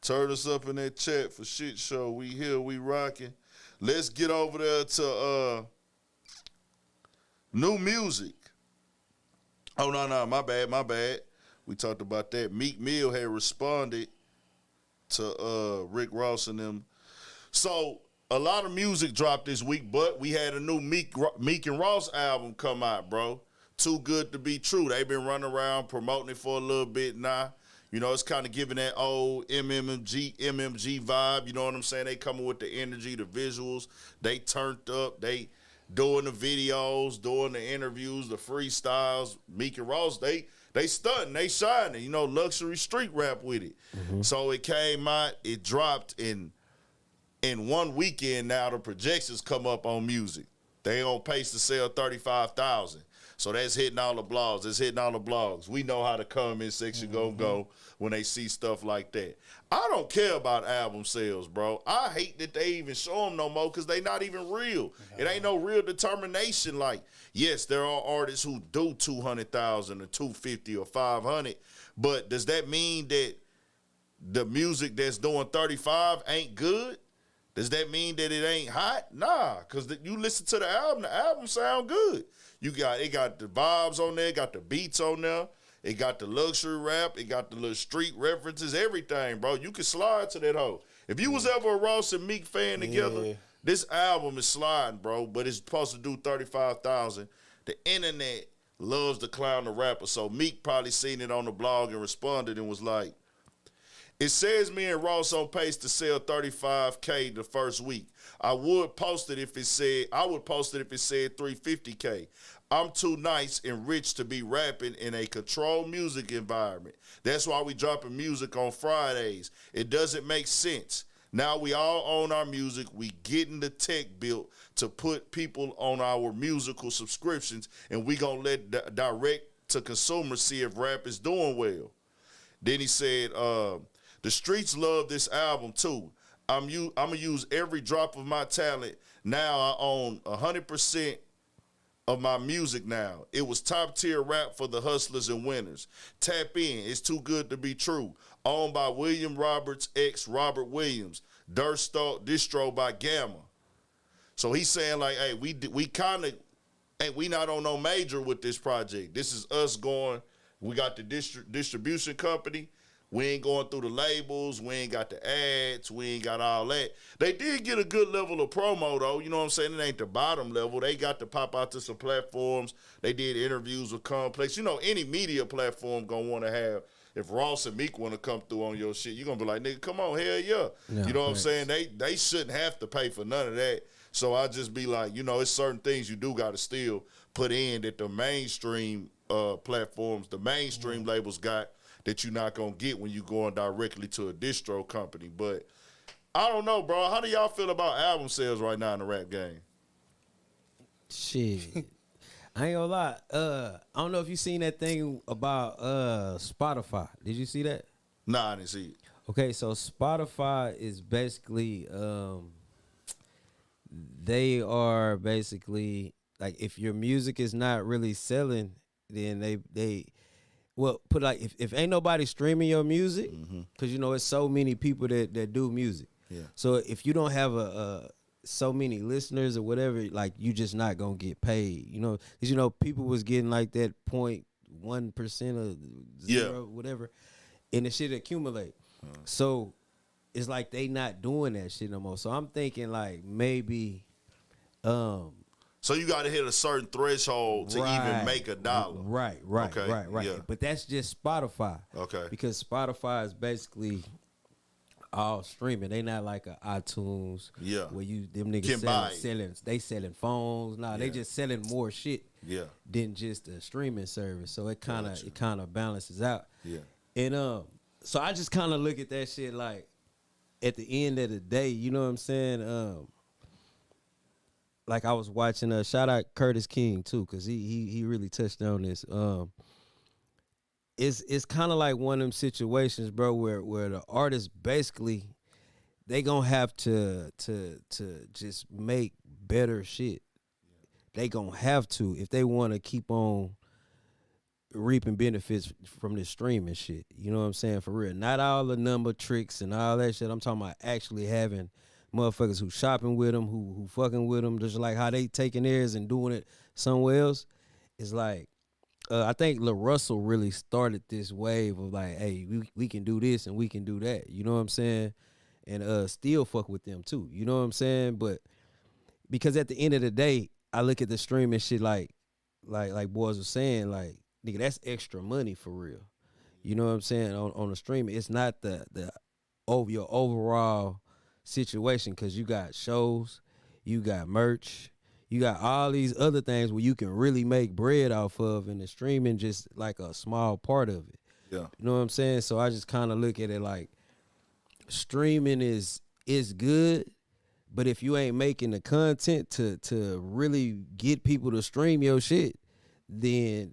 Turn us up in that chat for shit show. We here. We rocking. Let's get over there to new music. Oh, no. My bad. We talked about that. Meek Mill had responded to Rick Ross and them. So a lot of music dropped this week, but we had a new Meek and Ross album come out, bro. Too Good to Be True. They've been running around promoting it for a little bit now. It's kind of giving that old MMG vibe. You know what I'm saying? They coming with the energy, the visuals. They turned up. They doing the videos, doing the interviews, the freestyles. Meek and Ross, they stunting, they shining, luxury street rap with it. So it came out, it dropped in one weekend now. The projections come up on music. They on pace to sell 35,000. So that's hitting all the blogs. We know how the comment section gonna go when they see stuff like that. I don't care about album sales, bro. I hate that they even show them no more because they not even real. It ain't no real determination. Like, yes, there are artists who do 200,000 or 250 or 500, but does that mean that the music that's doing 35 ain't good? Does that mean that it ain't hot? Nah, because you listen to the album sound good. It got the vibes on there, got the beats on there, it got the luxury rap, it got the little street references, everything, bro. You can slide to that hoe. If you was ever a Ross and Meek fan together, this album is sliding, bro, but it's supposed to do 35,000. The internet loves to clown the rapper, so Meek probably seen it on the blog and responded and was like, it says me and Ross on pace to sell 35K the first week. I would post it if it said 350K. I'm too nice and rich to be rapping in a controlled music environment. That's why we dropping music on Fridays. It doesn't make sense. Now we all own our music. We getting the tech built to put people on our musical subscriptions, and we gonna let direct to consumers see if rap is doing well. Then he said, the streets love this album too. I'm gonna use every drop of my talent. Now I own 100% of my music now. It was top tier rap for the hustlers and winners. Tap in. It's too good to be true. Owned by William Roberts ex Robert Williams. Distro by Gamma. So he's saying like, hey, we not on no major with this project. This is us going. We got the distribution company. We ain't going through the labels. We ain't got the ads. We ain't got all that. They did get a good level of promo, though. You know what I'm saying? It ain't the bottom level. They got to pop out to some platforms. They did interviews with Complex. You know, any media platform going to want to have, if Ross and Meek want to come through on your shit, you're going to be like, nigga, come on, hell yeah. You know what I'm saying? They shouldn't have to pay for none of that. So I just be like, you know, it's certain things you do got to still put in that the mainstream platforms, the mainstream labels got, that you're not going to get when you going directly to a distro company. But I don't know, bro. How do y'all feel about album sales right now in the rap game? Shit. I ain't gonna lie. I don't know if you seen that thing about Spotify. Did you see that? Nah, I didn't see it. Okay, so Spotify is basically they are basically like, if your music is not really selling, then they well, put like, if ain't nobody streaming your music, because you know it's so many people that do music. Yeah. So if you don't have so many listeners or whatever, like, you just not gonna get paid. You know, because you know people was getting like that 0.1% of zero, whatever, and the shit accumulate. So it's like they not doing that shit no more. So I'm thinking like maybe. So you got to hit a certain threshold to even make $1. Right. Yeah. But that's just Spotify. Okay. Because Spotify is basically all streaming. They not like a iTunes. Yeah. Where them niggas selling phones. Nah, they just selling more shit. Yeah. Than just a streaming service. So it kind of balances out. Yeah. And so I just kind of look at that shit like, at the end of the day, you know what I'm saying? Like I was watching shout out Curtis King too, cause he really touched on this. It's kind of like one of them situations, bro, where the artists basically they gonna have to just make better shit. They gonna have to if they want to keep on reaping benefits from this streaming shit. You know what I'm saying? For real. Not all the number tricks and all that shit. I'm talking about actually having motherfuckers who shopping with them, who fucking with them, just like how they taking theirs and doing it somewhere else. It's like, I think Lil Russell really started this wave of like, hey, we can do this and we can do that. You know what I'm saying? And still fuck with them too. You know what I'm saying? But because at the end of the day, I look at the streaming shit like boys was saying, like, nigga, that's extra money for real. You know what I'm saying? On the streaming, it's not your overall situation, because you got shows, you got merch, you got all these other things where you can really make bread off of, and the streaming just like a small part of it. Yeah. You know what I'm saying? So I just kind of look at it like streaming is good, but if you ain't making the content to really get people to stream your shit, then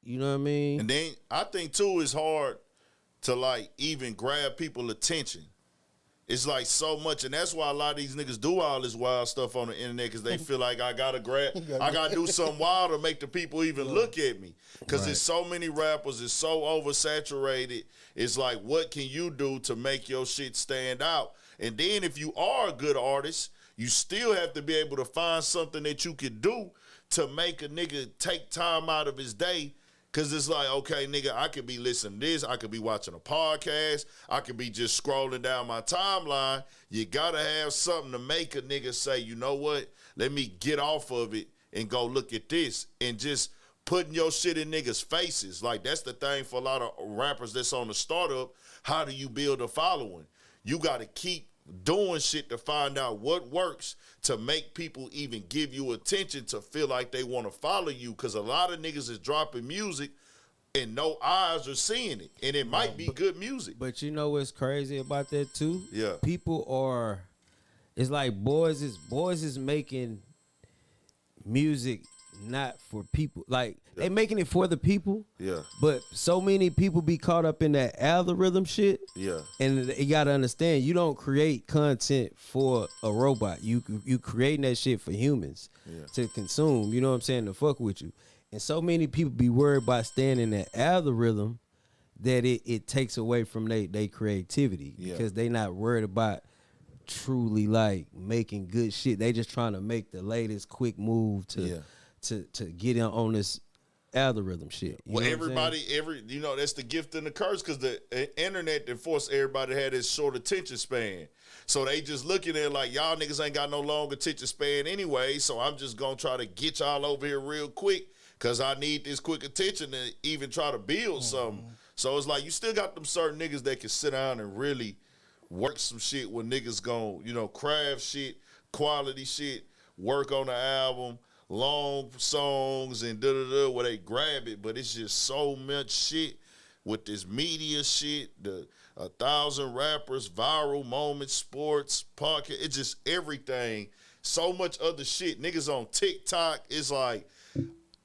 you know what I mean? And then I think too it's hard to like even grab people's attention. It's like so much, and that's why a lot of these niggas do all this wild stuff on the internet, because they feel like I gotta do something wild to make the people even look at me. Because there's so many rappers, it's so oversaturated. It's like, what can you do to make your shit stand out? And then if you are a good artist, you still have to be able to find something that you can do to make a nigga take time out of his day. Cause it's like, okay, nigga, I could be listening to this, I could be watching a podcast, I could be just scrolling down my timeline. You gotta have something to make a nigga say, you know what, let me get off of it and go look at this. And just putting your shit in niggas' faces. Like, that's the thing for a lot of rappers that's on the startup. How do you build a following? You gotta keep doing shit to find out what works to make people even give you attention, to feel like they want to follow you. Because a lot of niggas is dropping music and no eyes are seeing it, and it might be good music. But you know what's crazy about that too? Yeah. People are, it's like boys is making music not for people. Like, they making it for the people. Yeah. But so many people be caught up in that algorithm shit. Yeah. And you gotta understand, you don't create content for a robot. You creating that shit for humans to consume. You know what I'm saying? To fuck with you. And so many people be worried about staying in that algorithm that it takes away from they creativity, because they not worried about truly like making good shit. They just trying to make the latest quick move to get in on this algorithm shit. You Well, know what I'm saying? you know, that's the gift and the curse, because the internet enforced everybody to have this short attention span. So they just looking at it like, y'all niggas ain't got no long attention span anyway, so I'm just gonna try to get y'all over here real quick, because I need this quick attention to even try to build something. So it's like, you still got them certain niggas that can sit down and really work some shit where niggas gon', you know, craft shit, quality shit, work on the album, long songs and da-da-da, where they grab it. But it's just so much shit with this media shit, the 1,000 rappers, viral moments, sports, podcast, it's just everything. So much other shit. Niggas on TikTok, it's like,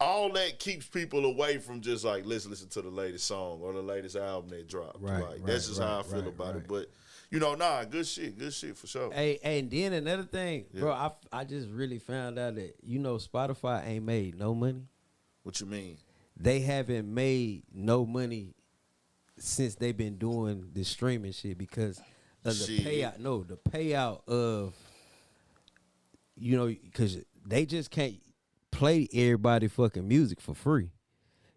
all that keeps people away from just like, let's listen to the latest song or the latest album that dropped. That's just how I feel about it. But, you know, good shit for sure. Hey, and then another thing, bro, I just really found out that, you know, Spotify ain't made no money. What you mean? They haven't made no money since they've been doing this streaming shit, because of the payout. No, the payout of, you know, because they just can't play everybody fucking music for free.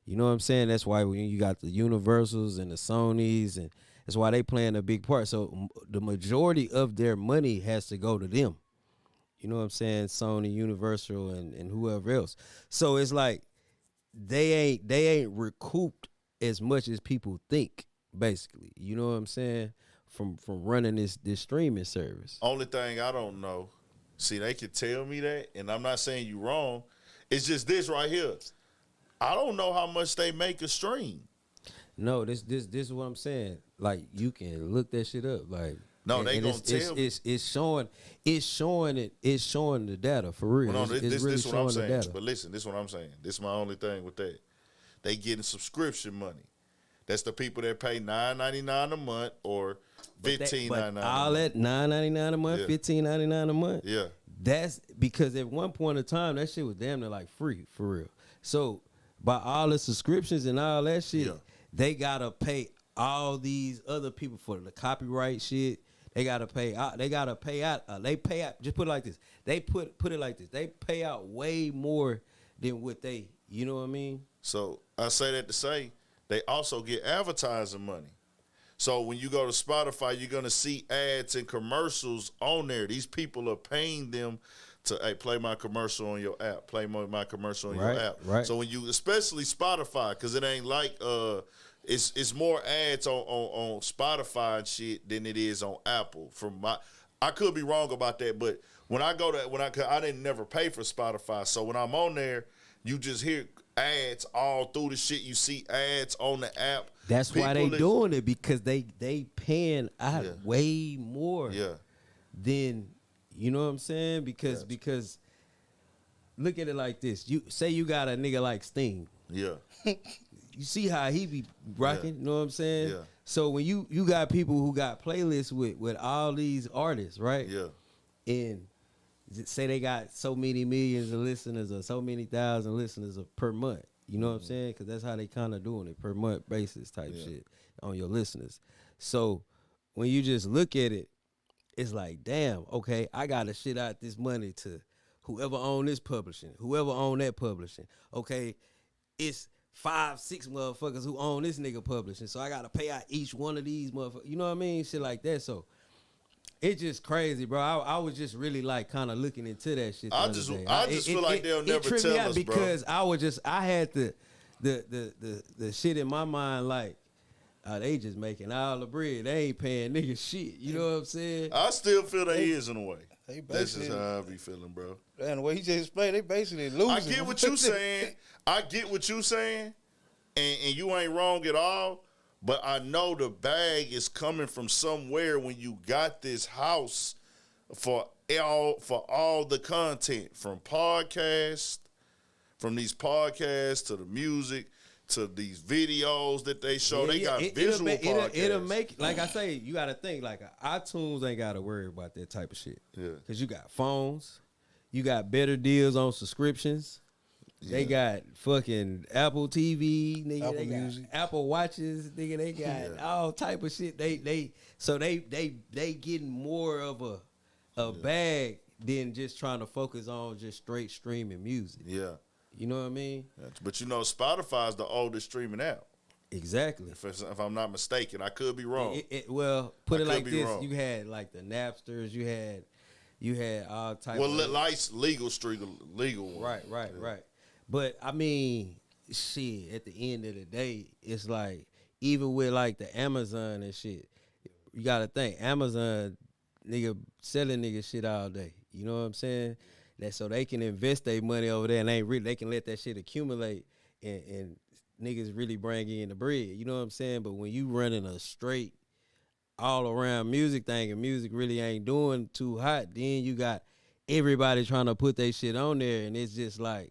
You know what I'm saying? That's why when you got the Universals and the Sonys, and that's why they playing a big part. So the majority of their money has to go to them. You know what I'm saying? Sony, Universal, and whoever else. So it's like they ain't recouped as much as people think, basically. You know what I'm saying? From running this streaming service. Only thing I don't know, see, they can tell me that, and I'm not saying you wrong. It's just this right here. I don't know how much they make a stream. No, this is what I'm saying. Like, you can look that shit up. Like, no, they gonna tell. It's showing the data for real. Well, no, it's really this what showing I'm the saying. data. But listen, this is what I'm saying. This is my only thing with that. They getting subscription money. That's the people that pay $9.99 a month or $15.99. All that $9.99 a month, $15.99 a month. Yeah. That's because at one point in time that shit was damn near like free for real. So by all the subscriptions and all that shit, they gotta pay all these other people for the copyright shit. They gotta pay out. They gotta pay out. They pay out. Just put it like this. They put it like this. They pay out way more than what they. You know what I mean? So I say that to say they also get advertising money. So when you go to Spotify, you're gonna see ads and commercials on there. These people are paying them to, hey, play my commercial on your app. Play my commercial on your app. Right. So when you, especially Spotify, because it ain't like it's more ads on Spotify and shit than it is on Apple. I could be wrong about that, but when I didn't never pay for Spotify, so when I'm on there, you just hear ads all through the shit. You see ads on the app. That's why they doing it, because they paying out way more than, you know what I'm saying? Because look at it like this. You say you got a nigga like Sting. Yeah. You see how he be rocking, you know what I'm saying? Yeah. So when you got people who got playlists with all these artists, right? Yeah. And say they got so many millions of listeners or so many thousand listeners per month. You know what I'm saying? Because that's how they kind of doing it, per month basis type shit on your listeners. So when you just look at it, it's like, damn, okay, I gotta shit out this money to whoever own this publishing, whoever own that publishing. Okay, it's 5, 6 motherfuckers who own this nigga publishing, so I gotta pay out each one of these motherfuckers. You know what I mean? Shit like that. So it's just crazy, bro. I was just really like kind of looking into that shit. I just feel like they'll never tell us, bro. Because I had the shit in my mind like, they just making all the bread. They ain't paying niggas shit. You know what I'm saying? I still feel they is in a way. That's basically- just how I be feeling, bro. And the way he just explained, they basically losing. I get what you saying. And you ain't wrong at all. But I know the bag is coming from somewhere when you got this house for all the content, from these podcasts to the music to these videos that they show. They got visual podcasts. It'll make, like I say, you got to think, like iTunes ain't got to worry about that type of shit. Yeah. Because you got phones. You got better deals on subscriptions. They got fucking Apple TV, nigga. Apple they got Music. Apple Watches, nigga. They got all type of shit. They getting more of a bag than just trying to focus on just straight streaming music. Yeah. You know what I mean? But you know, Spotify's the oldest streaming app. Exactly. If I'm not mistaken, I could be wrong. Well, put I it could like be this: wrong. you had like the Napsters, you had all type. Well, of legal one. Right. But I mean, shit. At the end of the day, it's like even with like the Amazon and shit, you gotta think Amazon, nigga, selling nigga shit all day. You know what I'm saying? That so they can invest their money over there, and they can let that shit accumulate and niggas really bring in the bread. You know what I'm saying? But when you running a straight all around music thing and music really ain't doing too hot, then you got everybody trying to put their shit on there, and it's just like,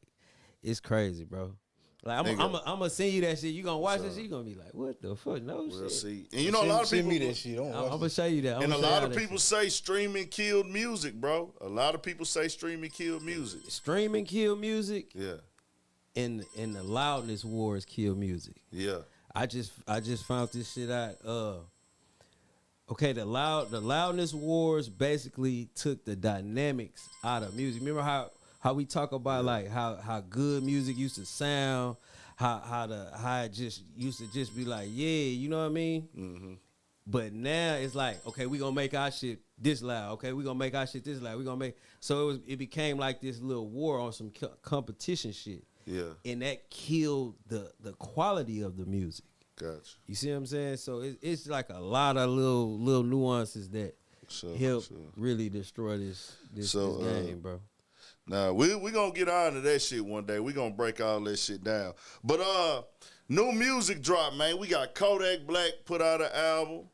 it's crazy, bro. Like I'm gonna send you that shit. You gonna watch that shit? You gonna be like, what the fuck? No We'll shit. see. And you know, a lot of Send people. me that shit. I'm gonna show you that. And a lot of people say streaming killed music, bro. A lot of people say streaming killed music. Streaming kill music, Yeah. and the loudness wars kill music. Yeah. I just found this shit out. Okay, the loudness wars basically took the dynamics out of music. Remember how we talk about like how good music used to sound, how it just used to just be like, yeah, you know what I mean? Mm-hmm. But now it's like, okay, we gonna make our shit this loud. Okay, we gonna make our shit this loud. We gonna make it became like this little war on some competition shit. Yeah. And that killed the quality of the music. Gotcha. You see what I'm saying? So it's like a lot of little nuances that help really destroy this game, bro. Nah, we gonna get on to that shit one day. We gonna break all that shit down. But new music drop, man. We got Kodak Black put out an album.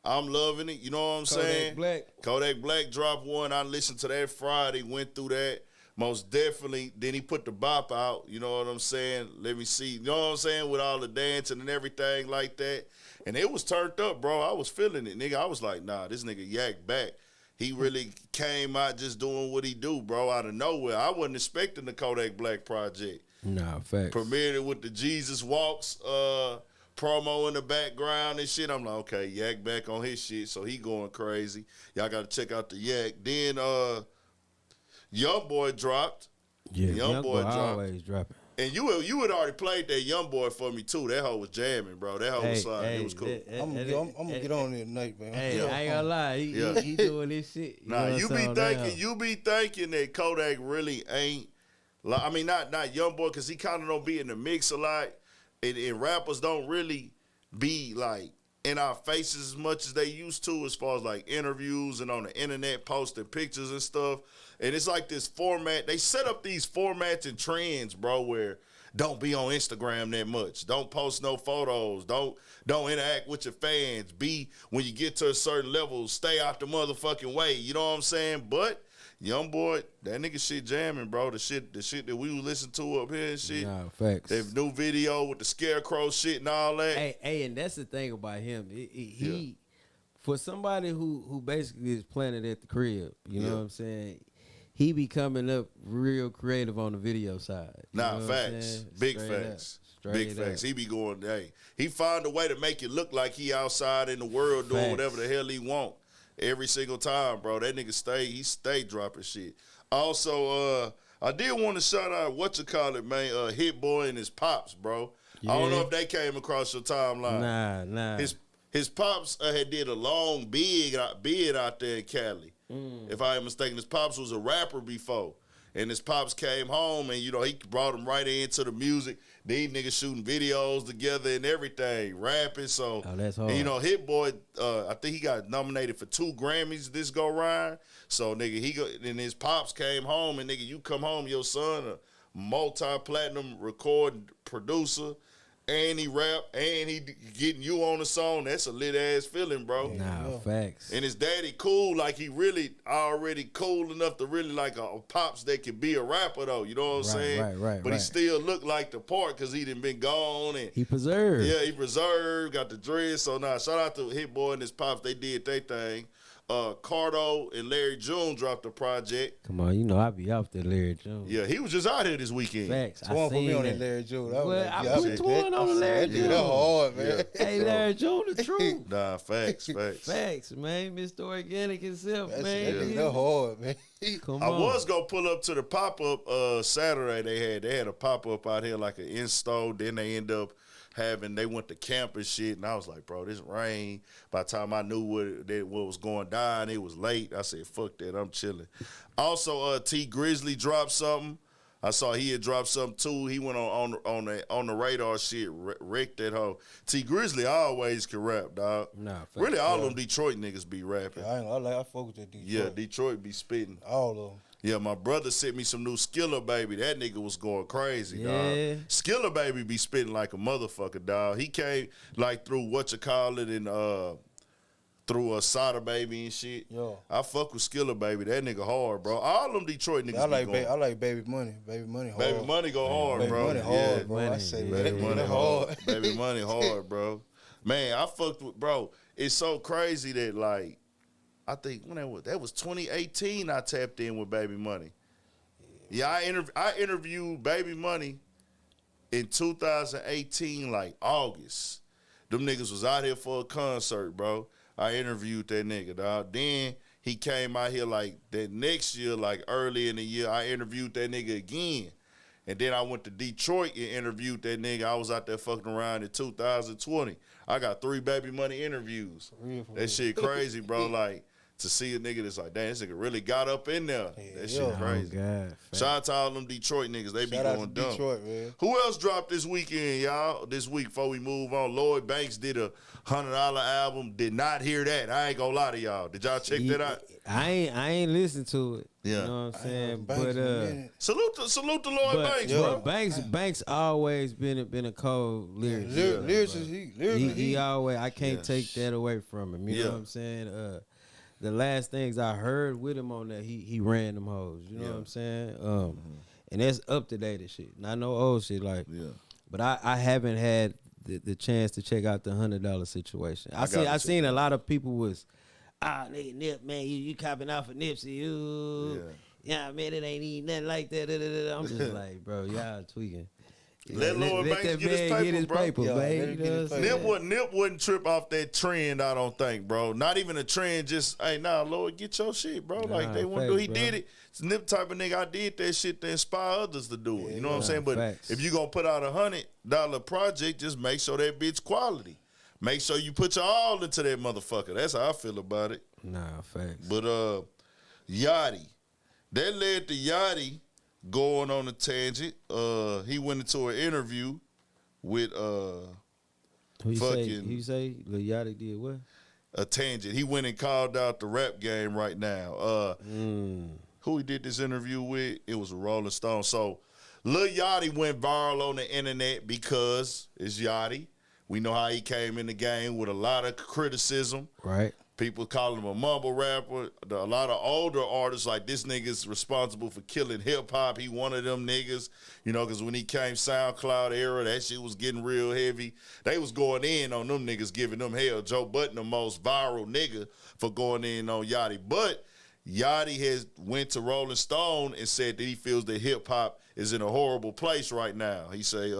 I'm loving it. You know what I'm saying? Kodak Black dropped one. I listened to that Friday, went through that. Most definitely. Then he put the bop out. You know what I'm saying? Let me see. You know what I'm saying? With all the dancing and everything like that. And it was turned up, bro. I was feeling it, nigga. I was like, nah, this nigga yak back. He really came out just doing what he do, bro, out of nowhere. I wasn't expecting the Kodak Black project. Nah, facts. Premiered it with the Jesus Walks promo in the background and shit. I'm like, okay, Yak back on his shit, so he going crazy. Y'all got to check out the Yak. Then Young Boy dropped. Yeah, Young Boy dropped. always dropping. And you had already played that Young Boy for me too. That hoe was jamming, bro. That hoe was sliding. It was cool. I'm gonna get on there tonight, man. Hey, I ain't gonna lie. He doing this shit. You be thinking that Kodak really ain't. I mean, not Young Boy, because he kind of don't be in the mix a lot, and rappers don't really be like in our faces as much as they used to, as far as like interviews and on the internet posting pictures and stuff. And it's like this format. They set up these formats and trends, bro, where don't be on Instagram that much. Don't post no photos. Don't interact with your fans. When you get to a certain level, stay out the motherfucking way. You know what I'm saying? But Young Boy, that nigga shit jamming, bro. The shit that we would listen to up here and shit. Nah, facts. That new video with the scarecrow shit and all that. Hey, and that's the thing about him. He for somebody who basically is planted at the crib, you know what I'm saying? He be coming up real creative on the video side. Nah, facts. Big facts. Big facts. He be going, he find a way to make it look like he outside in the world doing whatever the hell he want. every single time, bro. That nigga stay dropping shit. Also, I did want to shout out man, Hit Boy and his pops, bro. I don't know if they came across your timeline. Nah. His pops had did a long bid out there in Cali. If I am mistaken, his pops was a rapper before. And his pops came home and, he brought him right into the music. These niggas shooting videos together and everything, rapping. So, that's hard. And, Hit Boy, I think he got nominated for 2 Grammys this go round. So, nigga, and his pops came home and, nigga, you come home, your son, a multi-platinum recording producer, and he rap, and he getting you on the song. That's a lit-ass feeling, bro. Nah, facts. And his daddy cool, like he really already cool enough to really like a pops that can be a rapper, though. You know what I'm saying? Right. But he still look like the part because he done been gone. And he preserved. Yeah, he preserved, got the dreads. So, shout out to Hit Boy and his pops. They did their thing. Cardo and Larry June dropped a project. Come on, I be out there, Larry June. Yeah, he was just out here this weekend. Facts. Twan put me on that Larry June. I put Twan on the Larry June. That hard, man. Hey, Larry June, the truth. Nah, facts. Facts, man. Mr. Organic himself, man. That hard, man. Come on. I was gonna pull up to the pop-up Saturday. They had a pop-up out here like an install. Then they end up they went to camp and shit, and I was like, bro, this rain. By the time I knew what was going down, it was late. I said, fuck that, I'm chilling. Also, T Grizzly dropped something. I saw he had dropped something too. He went on the radar shit, wrecked that hoe. T Grizzly always can rap, dog. Nah, really, all them Detroit niggas be rapping. I fuck with that Detroit. Yeah, Detroit be spitting. All of them. Yeah, my brother sent me some new Skiller Baby. That nigga was going crazy, dog. Skiller Baby be spitting like a motherfucker, dog. He came like through and through a Sada Baby and shit. Yo. I fuck with Skiller Baby. That nigga hard, bro. All them Detroit niggas I like Baby Money. Baby Money hard. Baby Money go hard, bro. Baby Money hard, bro. I say Baby Money hard. Baby Money hard, bro. Man, I fucked with, bro. It's so crazy that, like, I think when that was 2018 I tapped in with Baby Money. Yeah, I interviewed Baby Money in 2018, like August. Them niggas was out here for a concert, bro. I interviewed that nigga, dog. Then he came out here like that next year, like early in the year, I interviewed that nigga again. And then I went to Detroit and interviewed that nigga. I was out there fucking around in 2020. I got 3 Baby Money interviews. That shit crazy, bro. Like, to see a nigga that's like, damn, this nigga really got up in there. That shit crazy. Oh, Shout out to all them Detroit niggas. They be going dumb. Detroit, man. Who else dropped this weekend, y'all? This week before we move on, Lloyd Banks did a $100 album. Did not hear that. I ain't gonna lie to y'all. Did y'all check that out? I ain't listened to it. Yeah. You know what I'm saying? But salute to Lloyd Banks, bro. Banks always been a cold lyricist. Lyricist, he always, I can't take that away from him. You know what I'm saying? The last things I heard with him on that, he ran them hoes. You know what I'm saying? And that's up to date shit. Not no old shit like. Yeah. But I haven't had the chance to check out the $100 situation. I seen a lot of people was, nigga Nip, man, you copping out for Nipsey, yeah, man, it ain't even nothing like that. I'm just like, bro, y'all tweaking. Let Lloyd Banks get his paper, bro. Nip wouldn't trip off that trend, I don't think, bro. Not even a trend, just, hey, Lloyd, get your shit, bro. Like, they want to do, he did it. It's Nip type of nigga, I did that shit to inspire others to do it. You know what I'm saying? But if you going to put out $100 project, just make sure that bitch quality. Make sure you put your all into that motherfucker. That's how I feel about it. Nah, facts. But Yachty, that led to Yachty going on a tangent. He went into an interview with Who you say Lil Yachty did what? A tangent. He went and called out the rap game right now. Who he did this interview with? It was a Rolling Stone. So Lil Yachty went viral on the internet because it's Yachty. We know how he came in the game with a lot of criticism. Right. People calling him a mumble rapper. A lot of older artists like this nigga's responsible for killing hip hop. He one of them niggas, you know, because when he came SoundCloud era, that shit was getting real heavy. They was going in on them niggas, giving them hell. Joe Budden, the most viral nigga for going in on Yachty. But Yachty has went to Rolling Stone and said that he feels that hip hop is in a horrible place right now. He say,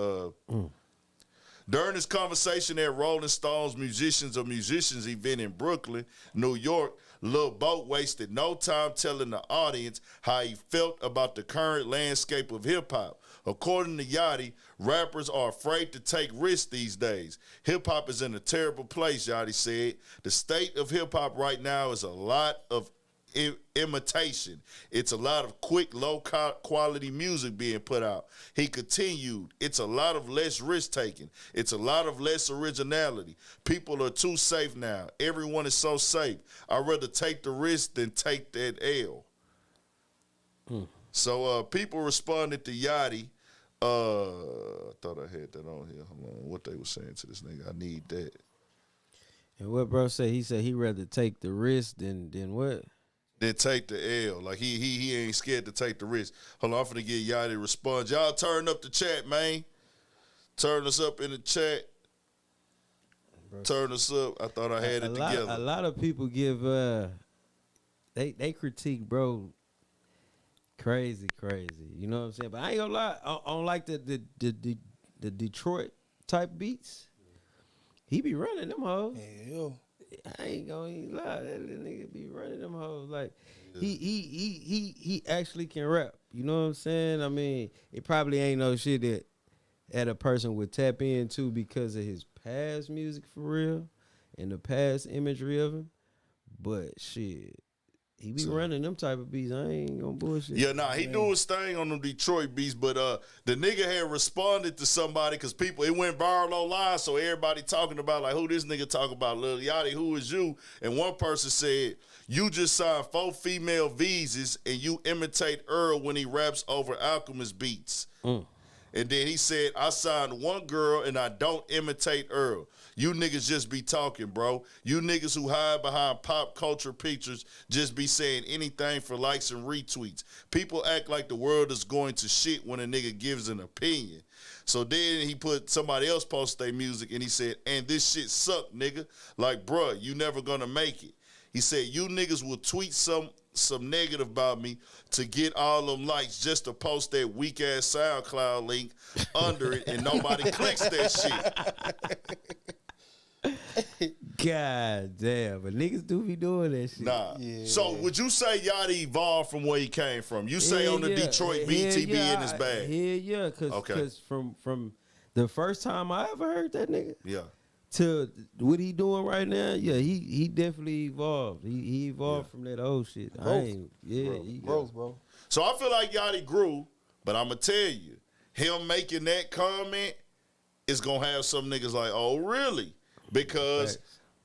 during this conversation at Rolling Stone's Musicians event in Brooklyn, New York, Lil Boat wasted no time telling the audience how he felt about the current landscape of hip-hop. According to Yachty, rappers are afraid to take risks these days. Hip-hop is in a terrible place, Yachty said. The state of hip-hop right now is a lot of imitation. It's a lot of quick, low-quality music being put out. He continued, it's a lot of less risk-taking. It's a lot of less originality. People are too safe now. Everyone is so safe. I'd rather take the risk than take that L. So people responded to Yachty. I thought I had that on here. Hold on. What they were saying to this nigga. I need that. And what bro said? He said he'd rather take the risk than what? Then take the L. Like he ain't scared to take the risk. Hold on, I'm finna get Yachty to respond. Y'all turn up the chat, man. Turn us up in the chat. Bro, turn us up. I thought I had it together. A lot of people give they critique bro crazy. You know what I'm saying? But I ain't gonna lie, I don't like the Detroit type beats. He be running them hoes. Yeah. I ain't gonna lie, that little nigga be running them hoes. Like he actually can rap. You know what I'm saying? I mean, it probably ain't no shit that a person would tap into because of his past music for real and the past imagery of him. But shit, he be running them type of beats. I ain't gonna bullshit. Yeah, nah, he do his thing on them Detroit beats, but the nigga had responded to somebody because it went viral online, so everybody talking about like who this nigga talking about, Lil Yachty, who is you? And one person said, you just signed 4 female visas and you imitate Earl when he raps over Alchemist beats. And then he said, I signed one girl and I don't imitate Earl. You niggas just be talking, bro. You niggas who hide behind pop culture pictures just be saying anything for likes and retweets. People act like the world is going to shit when a nigga gives an opinion. So then he put somebody else post their music and he said, and this shit suck, nigga. Like, bruh, you never gonna make it. He said, you niggas will tweet some negative about me to get all them likes just to post that weak-ass SoundCloud link under it and nobody clicks that shit. God damn, but niggas do be doing that shit. Nah. Yeah. So would you say Yachty evolved from where he came from? You say on the Detroit BTB in his bag. Yeah, because from the first time I ever heard that nigga. Yeah. To what he doing right now, yeah, he definitely evolved. He evolved from that old shit. Bro. So I feel like Yachty grew, but I'm gonna tell you, him making that comment is gonna have some niggas like, oh really? Because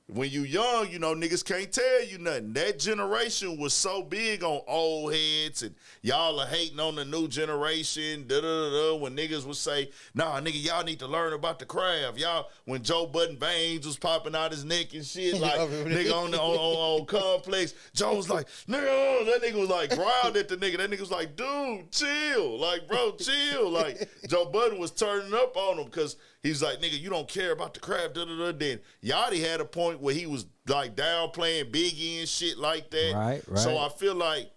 when you young, you know, niggas can't tell you nothing. That generation was so big on old heads and y'all are hating on the new generation, when niggas would say, nah, nigga, y'all need to learn about the craft. Y'all, when Joe Budden veins was popping out his neck and shit, like, nigga on Complex, Joe was like, nigga, that nigga was like, growled at the nigga. That nigga was like, dude, chill. Like, bro, chill. Like, Joe Budden was turning up on him because he's like, nigga, you don't care about the craft, Then Yachty had a point where he was like downplaying Biggie and shit like that. Right. So I feel like,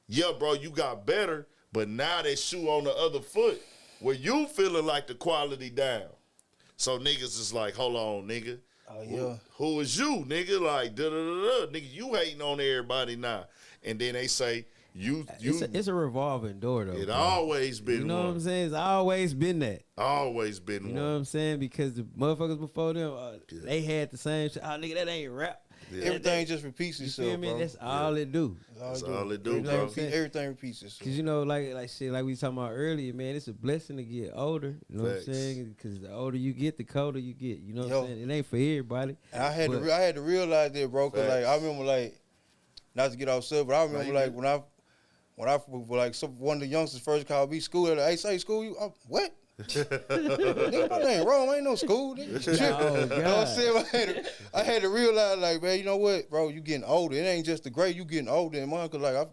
yeah, bro, you got better, but now that shoe on the other foot where you feeling like the quality down. So niggas is like, hold on, nigga. Oh, yeah. Who is you, nigga? Like, nigga, you hating on everybody now. And then they say, it's a revolving door though. It always been one. You know what I'm saying? It's always been that. Always been one. You know what I'm saying? Because the motherfuckers before them, they had the same shit. Oh, nigga, that ain't rap. Yeah. Everything just repeats itself, feel me? bro. That's all it do. That's all it do, bro. Everything repeats itself. Because, you know, like shit, like we was talking about earlier, man, it's a blessing to get older. You know what I'm saying? Because the older you get, the colder you get. You know what I'm saying? It ain't for everybody. And I had to realize that, bro, because, like, I remember, like, not to get off sub, but I remember, like, when I one of the youngsters first called me school, like, hey, say school, you, what? Nigga, my name wrong. Ain't no school. Nigga. Oh, you know what I'm saying? I had to realize, like, man, you know what, bro? You getting older. It ain't just the grade. You getting older than mine. Cause like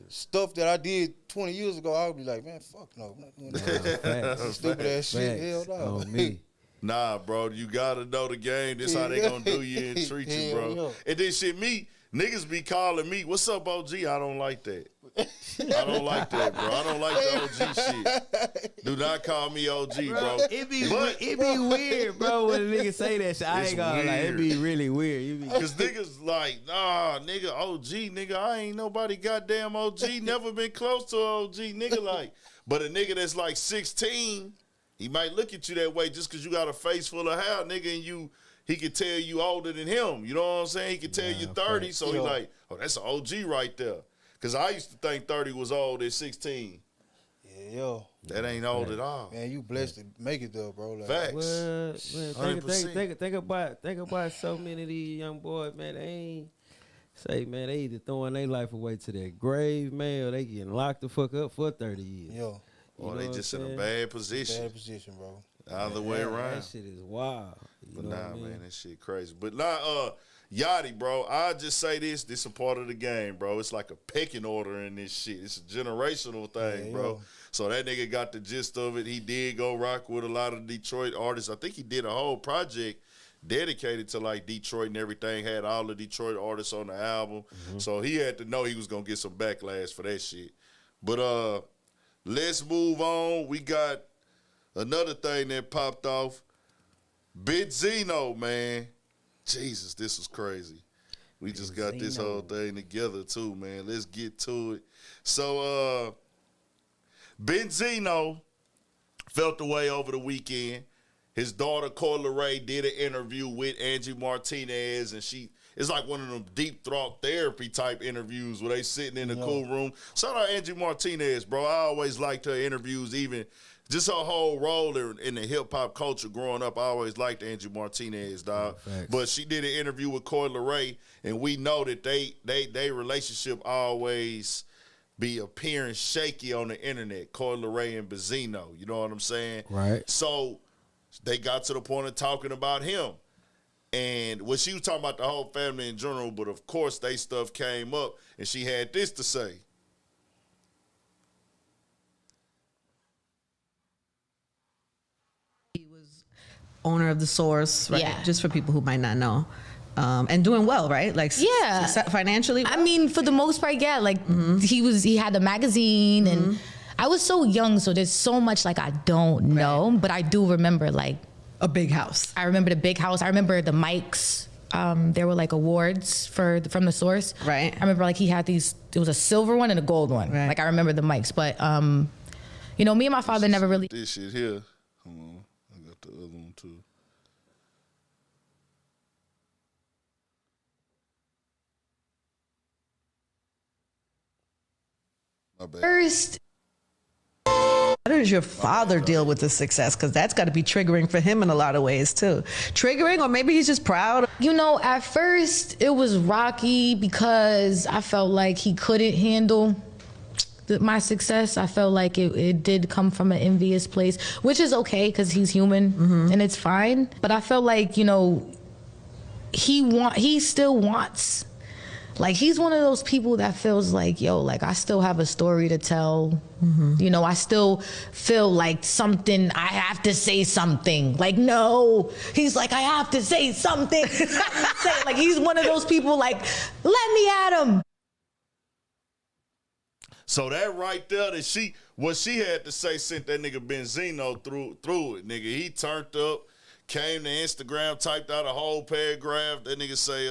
stuff that I did 20 years ago, I would be like, man, fuck no, I'm not doing that. Stupid ass shit. Hell no. On me. Nah, bro, you gotta know the game. This how they gonna do you and treat you, bro. Yeah. And then shit, me Niggas be calling me, what's up, OG? I don't like that. I don't like that, bro. I don't like the OG shit. Do not call me OG, bro. It be weird, bro, when a nigga say that shit. I ain't gonna lie, it be really weird. Cause niggas like, nah, nigga, OG, nigga, I ain't nobody goddamn OG, never been close to OG, nigga, like. But a nigga that's like 16, he might look at you that way just cause you got a face full of hair, nigga, and he could tell you older than him. You know what I'm saying? He could tell you 30, so he like, oh, that's an OG right there. Cause I used to think 30 was old at 16. Yeah, yo. That ain't old at all. Man, you blessed to make it though, bro. Like, Facts. Well, 100%. think about so many of these young boys, man. They either throwing their life away to their grave, man, or they getting locked the fuck up for 30 years. Yo. Or they just in a bad position. Bad position, bro. Other way around. That shit is wild. But man, that shit crazy. But nah, Yachty, bro, I just say this a part of the game, bro. It's like a pecking order in this shit. It's a generational thing, bro. So that nigga got the gist of it. He did go rock with a lot of Detroit artists. I think he did a whole project dedicated to like Detroit and everything, had all the Detroit artists on the album. Mm-hmm. So he had to know he was gonna get some backlash for that shit. But let's move on. We got another thing that popped off. Benzino, man. Jesus, this was crazy. We just got this whole thing together too, man. Let's get to it. So Benzino felt the way over the weekend. His daughter, Coi Leray, did an interview with Angie Martinez, and it's like one of them deep throat therapy type interviews where they sitting in the cool room. Shout out Angie Martinez, bro. I always liked her interviews, even just her whole role in the hip-hop culture growing up. I always liked Angie Martinez, dog. But she did an interview with Coi Leray, and we know that they relationship always be appearing shaky on the internet, Coi Leray and Benzino. You know what I'm saying? Right. So they got to the point of talking about him. And she was talking about the whole family in general, but of course they stuff came up, and she had this to say. He was owner of the Source, right? Yeah. Just for people who might not know. And doing well, right? Like financially? I mean, for the most part, yeah. Like he had the magazine and I was so young, so there's so much like I don't know, but I do remember like a big house. I remember the big house. I remember the mics. There were like awards from the Source. Right. I remember like he had these. There was a silver one and a gold one. Right. Like I remember the mics, but you know, me and my father never really. This shit here. Hold on, I got the other one too. My bad. First. How does your father deal with the success? Because that's got to be triggering for him in a lot of ways too. Triggering, or maybe he's just proud. You know, at first it was rocky because I felt like he couldn't handle my success. I felt like it did come from an envious place, which is okay because he's human and it's fine. But I felt like, you know, he still wants. Like, he's one of those people that feels like, yo, like, I still have a story to tell. You know, I still feel like something, I have to say something. Like, no. He's like, I have to say something. Like, he's one of those people like, let me at him. So that right there, what she had to say sent that nigga Benzino through it, nigga. He turned up, came to Instagram, typed out a whole paragraph. That nigga say,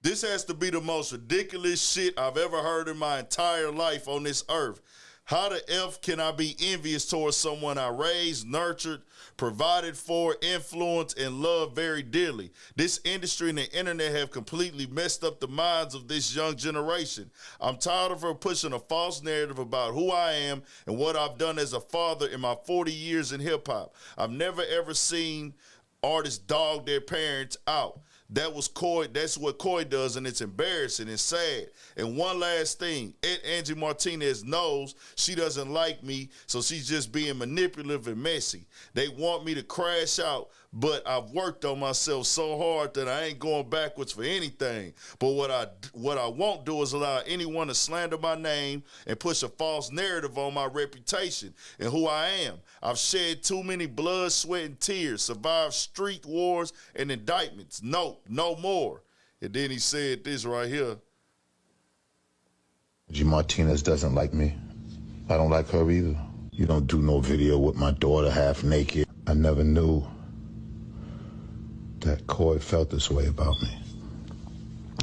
this has to be the most ridiculous shit I've ever heard in my entire life on this earth. How the F can I be envious towards someone I raised, nurtured, provided for, influenced, and loved very dearly? This industry and the internet have completely messed up the minds of this young generation. I'm tired of her pushing a false narrative about who I am and what I've done as a father in my 40 years in hip-hop. I've never ever seen artists dog their parents out. That's what Coi does, and it's embarrassing and sad. And one last thing, Angie Martinez knows she doesn't like me, so she's just being manipulative and messy. They want me to crash out, but I've worked on myself so hard that I ain't going backwards for anything. But what I won't do is allow anyone to slander my name and push a false narrative on my reputation and who I am. I've shed too many blood, sweat, and tears, survived street wars and indictments. No more. And then he said this right here. G. Martinez doesn't like me. I don't like her either. You don't do no video with my daughter half naked. I never knew that Coy felt this way about me.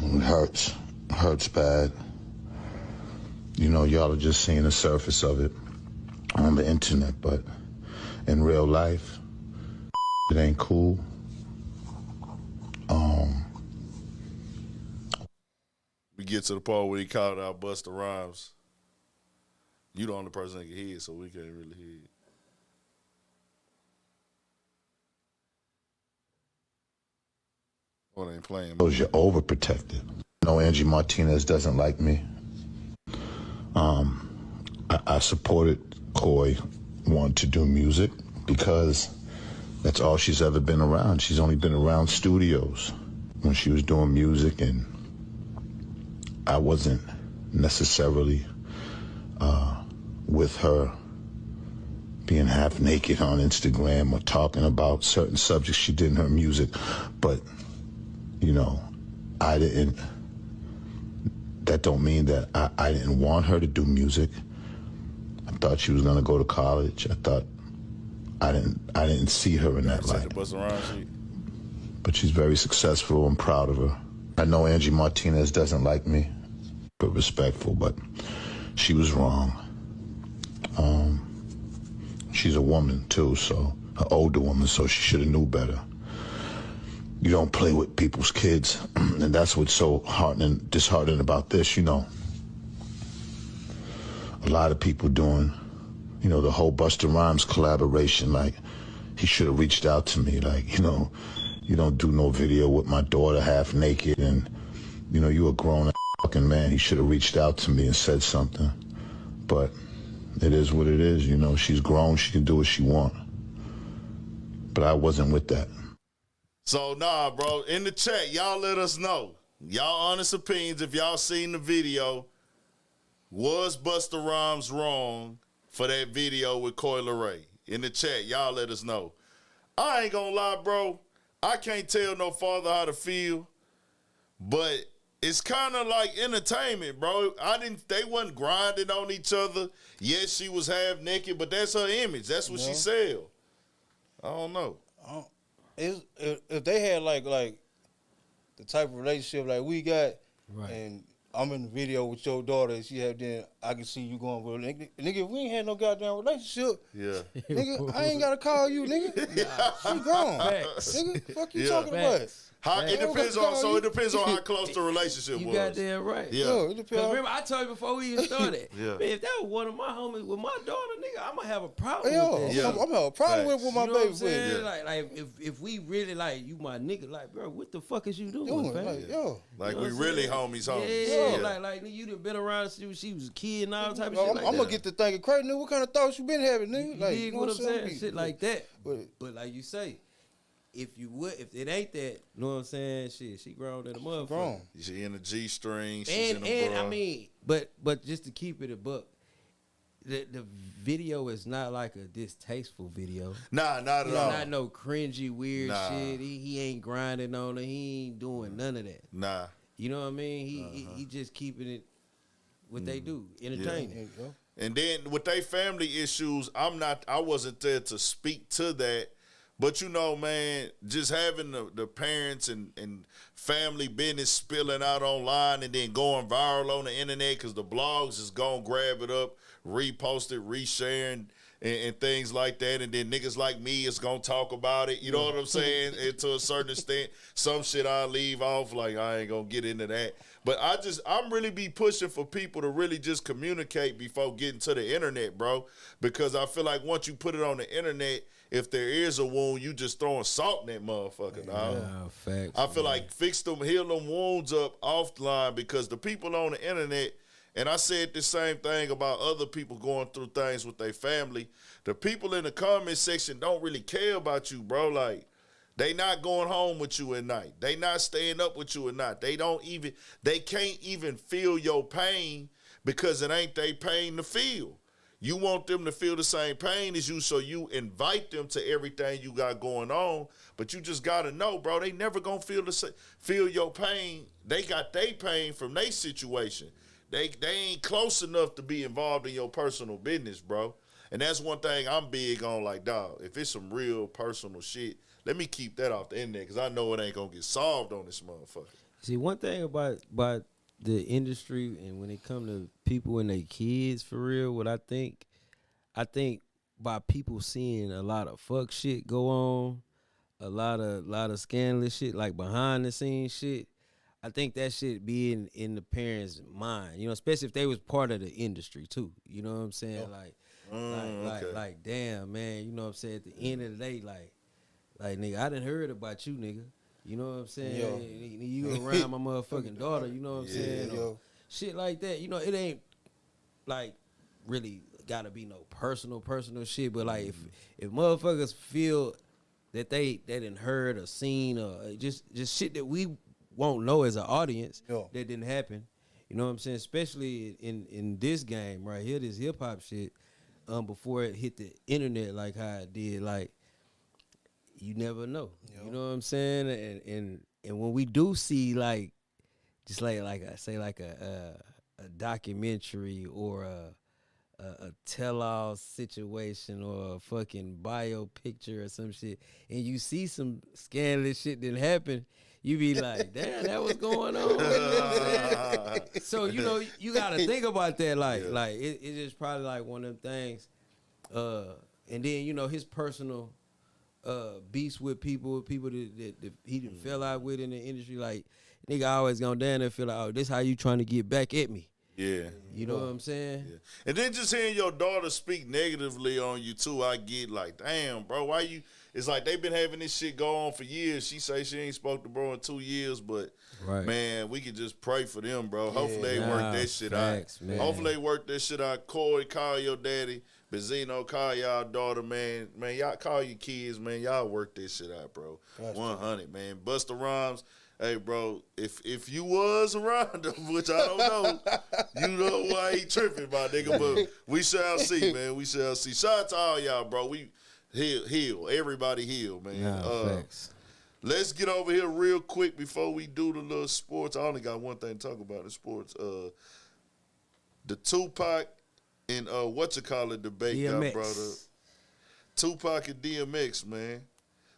It hurts. It hurts bad. You know, y'all are just seeing the surface of it on the internet, but in real life, it ain't cool. We get to the part where he called out Busta Rhymes. You the only person that can hear it, so we can't really hear it. Oh, they ain't playing. Because you're overprotected. No, Angie Martinez doesn't like me. I supported Coy wanting to do music because that's all she's ever been around. She's only been around studios when she was doing music, and I wasn't necessarily with her being half naked on Instagram or talking about certain subjects she did in her music. But, you know, that don't mean that I didn't want her to do music. I thought she was gonna go to college. I didn't see her in that light. But she's very successful. I'm proud of her. I know Angie Martinez doesn't like me, but respectful, but she was wrong. She's a woman too, so an older woman, so she should have knew better. You don't play with people's kids, and that's what's so disheartening about this, you know. A lot of people doing, you know, the whole Busta Rhymes collaboration, like, he should have reached out to me, like, you know, you don't do no video with my daughter half naked, and, you know, you a grown fucking man. He should have reached out to me and said something. But it is what it is, you know. She's grown, she can do what she want. But I wasn't with that. So, nah, bro, in the chat, y'all let us know. Y'all honest opinions, if y'all seen the video, was Busta Rhymes wrong for that video with Coi Leray? In the chat, y'all let us know. I ain't gonna lie, bro. I can't tell no father how to feel, but it's kind of like entertainment, bro. They wasn't grinding on each other. Yes, she was half naked, but that's her image. That's what she sell. I don't know. If they had like the type of relationship like we got, right, and I'm in the video with your daughter, and she have then I can see you going with nigga. If we ain't had no goddamn relationship, nigga, I ain't gotta call you, nigga. She grown, nigga. Fuck you talking about? It depends on how close the relationship was. You goddamn right. Yeah. It depends. Remember, I told you before we even started. Man, if that was one of my homies with my daughter, nigga, I'm gonna have a problem with that. I'm gonna have a problem with my baby. With. Like if we really like you, my nigga, like, bro, what the fuck is you doing, fam? Like we really homies. Yeah. Like you done been around since she was a kid and all type of shit. I'm gonna get to thinking crazy, nigga. What kind of thoughts you been having, nigga? Like, you know what I'm saying? Shit like that. But like you say, if it ain't that, you know what I'm saying? Shit, she grown in a motherfucker. She in the G-string. She's in a bra. I mean, but just to keep it a buck, the video is not like a distasteful video. Nah, not at all. Not no cringy weird shit. He ain't grinding on her. He ain't doing none of that. Nah. You know what I mean? He just keeping it what they do, entertaining. Yeah. And then with they family issues, I wasn't there to speak to that. But, you know, man, just having the parents and family business spilling out online and then going viral on the internet because the blogs is going to grab it up, repost it, resharing, and things like that. And then niggas like me is going to talk about it. You know what I'm saying? And to a certain extent, some shit I leave off, like I ain't going to get into that. But I'm really be pushing for people to really just communicate before getting to the internet, bro. Because I feel like once you put it on the internet, if there is a wound, you just throwing salt in that motherfucker, dog. Yeah, facts. I feel like heal them wounds up offline because the people on the internet, and I said the same thing about other people going through things with their family, the people in the comment section don't really care about you, bro. Like, They not going home with you at night. They not staying up with you at night. They can't even feel your pain because it ain't their pain to feel. You want them to feel the same pain as you, so you invite them to everything you got going on. But you just gotta know, bro, they never gonna feel your pain. They got their pain from their situation. They ain't close enough to be involved in your personal business, bro. And that's one thing I'm big on, like, dog, if it's some real personal shit, let me keep that off the internet because I know it ain't gonna get solved on this motherfucker. See, one thing about the industry and when it come to people and their kids, for real, what I think by people seeing a lot of fuck shit go on, a lot of scandalous shit, like behind the scenes shit, I think that shit be in the parents' mind, you know, especially if they was part of the industry too. You know what I'm saying? Like, damn, man, you know what I'm saying? At the end of the day, like nigga, I done heard about you, nigga. You know what I'm saying? Yo. You around my motherfucking daughter, you know what I'm saying? Yo. Shit like that. You know, it ain't like really gotta be no personal shit, but like if motherfuckers feel that they done heard or seen or just shit that we won't know as an audience that didn't happen. You know what I'm saying? Especially in this game right here, this hip hop shit, before it hit the internet like how it did, like you never know. You know what I'm saying? And when we do see like just like a documentary or a tell-all situation or a fucking bio picture or some shit, and you see some scandalous shit that happened, you be like, damn, that was going on. You know what I'm saying? So, you know, you gotta think about that. Like it's just probably like one of them things. And then, you know, his personal beefs with people that he done fell out with in the industry. Like, nigga always gonna down there and feel like, oh, this how you trying to get back at me. Yeah. You know what I'm saying? Yeah. And then just hearing your daughter speak negatively on you too, I get like, damn, bro, why you? It's like they've been having this shit go on for years. She say she ain't spoke to bro in 2 years, but man, we can just pray for them, bro. Hopefully they work that shit out. Man. Hopefully they work that shit out. Corey, call your daddy. Benzino, call y'all daughter, man. Man, y'all call your kids, man. Y'all work this shit out, bro. 100, man. Busta Rhymes. Hey, bro, if you was around him, which I don't know, you know why he tripping, my nigga. But we shall see, man. We shall see. Shout out to all y'all, bro. We heal. Everybody heal, man. Thanks. Let's get over here real quick before we do the little sports. I only got one thing to talk about in sports. The Tupac and debate DMX. got brought up. Tupac and DMX, man.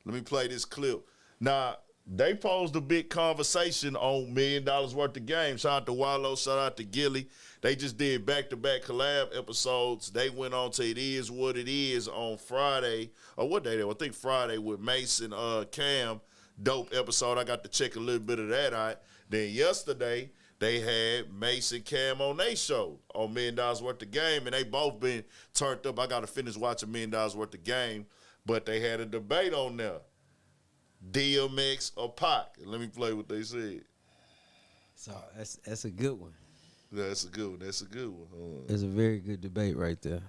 Let me play this clip. Now, they posed a big conversation on $1 Million Worth of Game. Shout out to Wallow, shout out to Gilly. They just did back-to-back collab episodes. They went on to It Is What It Is on Friday. Or what day they were? I think Friday with Mason, Cam. Dope episode. I got to check a little bit of that out. Then yesterday, they had Mason Cam on their show on $1 Million Worth of Game, and they both been turned up. I got to finish watching $1 Million Worth of Game, but they had a debate on there. DMX or Pac. Let me play what they said. So that's a good one. That's a good one. That's a good one. It's a very good debate right there.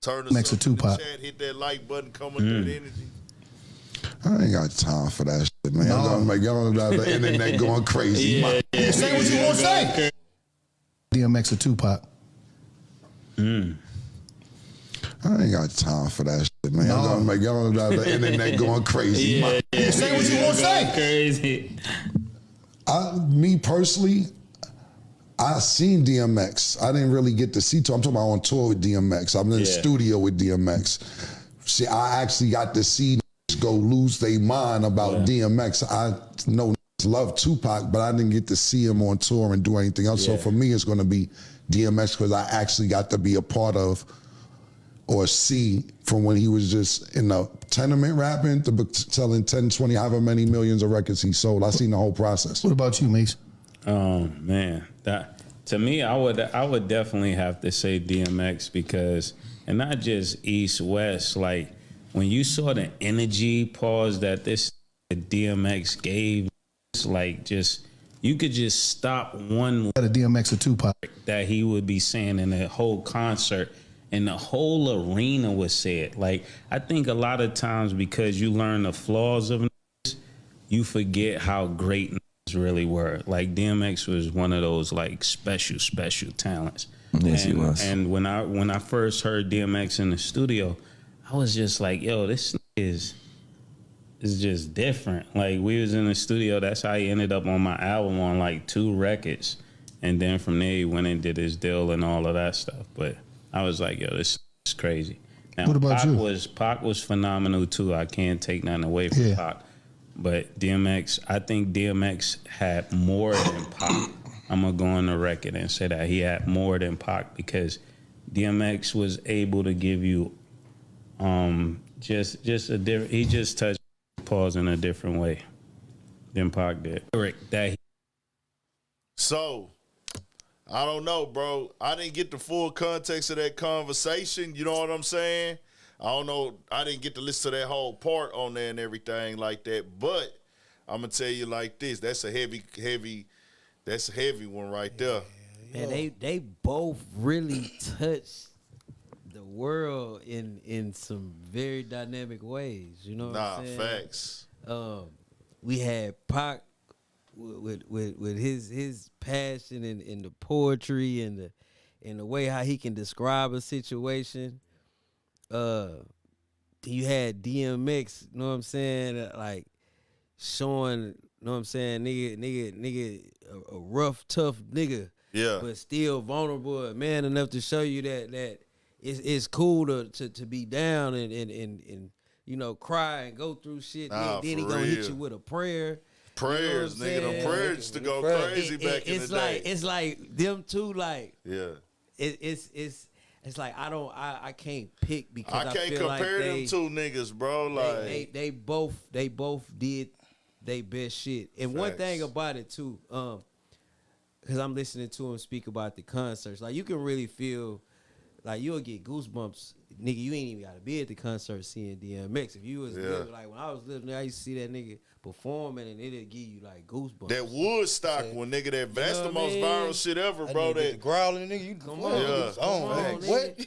Turn us up in the chat, hit that like button, come with that energy. I ain't got time for that shit, man. Y'all got the internet going crazy. Say what you want to say. DMX or Tupac? I ain't got time for that shit, man. Y'all got the internet going crazy. Say what you want to say. Crazy. Me personally, I seen DMX. I didn't really get to see tour. I'm talking about on tour with DMX. I'm in the studio with DMX. See, I actually got to see go lose their mind about DMX. I know love Tupac, but I didn't get to see him on tour and do anything else. So for me, it's going to be DMX because I actually got to be a part of or see from when he was just in the tenement rapping to selling 10, 20, however many millions of records he sold. I seen the whole process. What about you, Mace? Oh man, that to me, I would definitely have to say DMX because, and not just East West. Like when you saw the energy pause that this DMX gave, it's like just you could just stop one a DMX or Tupac that he would be saying in the whole concert. and the whole arena was said. Like, I think a lot of times because you learn the flaws of niggas, you forget how great niggas really were. Like, DMX was one of those like special talents. Yes, he was. And when I first heard DMX in the studio, I was just like, yo, this is just different. Like, we was in the studio. That's how he ended up on my album on like 2 records. And then from there, he went and did his deal and all of that stuff. But I was like, yo, this is crazy. Now, What about you? Pac was phenomenal too. I can't take nothing away from Pac. But DMX, I think DMX had more than Pac. I'm going to go on the record and say that he had more than Pac, because DMX was able to give you just a different, he just touched pause in a different way than Pac did. So, I don't know, bro. I didn't get the full context of that conversation. You know what I'm saying? I don't know. I didn't get to listen to that whole part on there and everything like that. But I'm going to tell you like this. That's a heavy one right there. Man, they both really touched the world in some very dynamic ways. You know what I'm saying? Facts. We had Pac with his passion in the poetry and the way how he can describe a situation. You had DMX, you know what I'm saying, like showing, you know what I'm saying, nigga, a rough, tough nigga, but still vulnerable, and man enough to show you that it's cool to be down and you know, cry and go through shit. Then he gonna hit you with a prayer. Prayers, you know nigga, them prayers used to go crazy back in the day. It's like them two, like it's like I can't pick because I can't feel compare like them two niggas, bro. Like they both did they best shit. And one thing about it too, because I'm listening to him speak about the concerts, like you can really feel like you'll get goosebumps, nigga. You ain't even gotta be at the concert seeing DMX. If you was living, like when I was living there, I used to see that nigga performing and it'll give you like goosebumps. That Woodstock one, nigga, that's the most viral shit ever, bro. That growling nigga, you come on, what?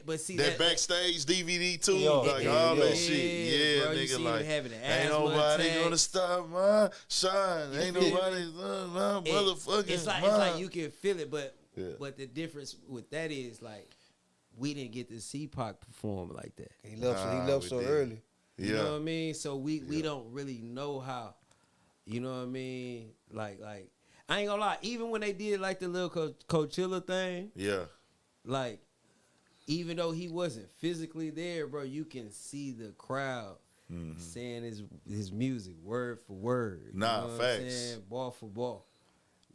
But see that backstage DVD too, like all that shit, bro, nigga, like ain't nobody gonna stop my shine, ain't nobody my motherfucking. It's like you can feel it, but the difference with that is like we didn't get to see Pac perform like that. He left so early. You know what I mean? So we don't really know how, you know what I mean? Like I ain't gonna lie, even when they did like the little Coachella thing, like even though he wasn't physically there, bro, you can see the crowd saying his music word for word. You know what I'm saying? Ball for ball.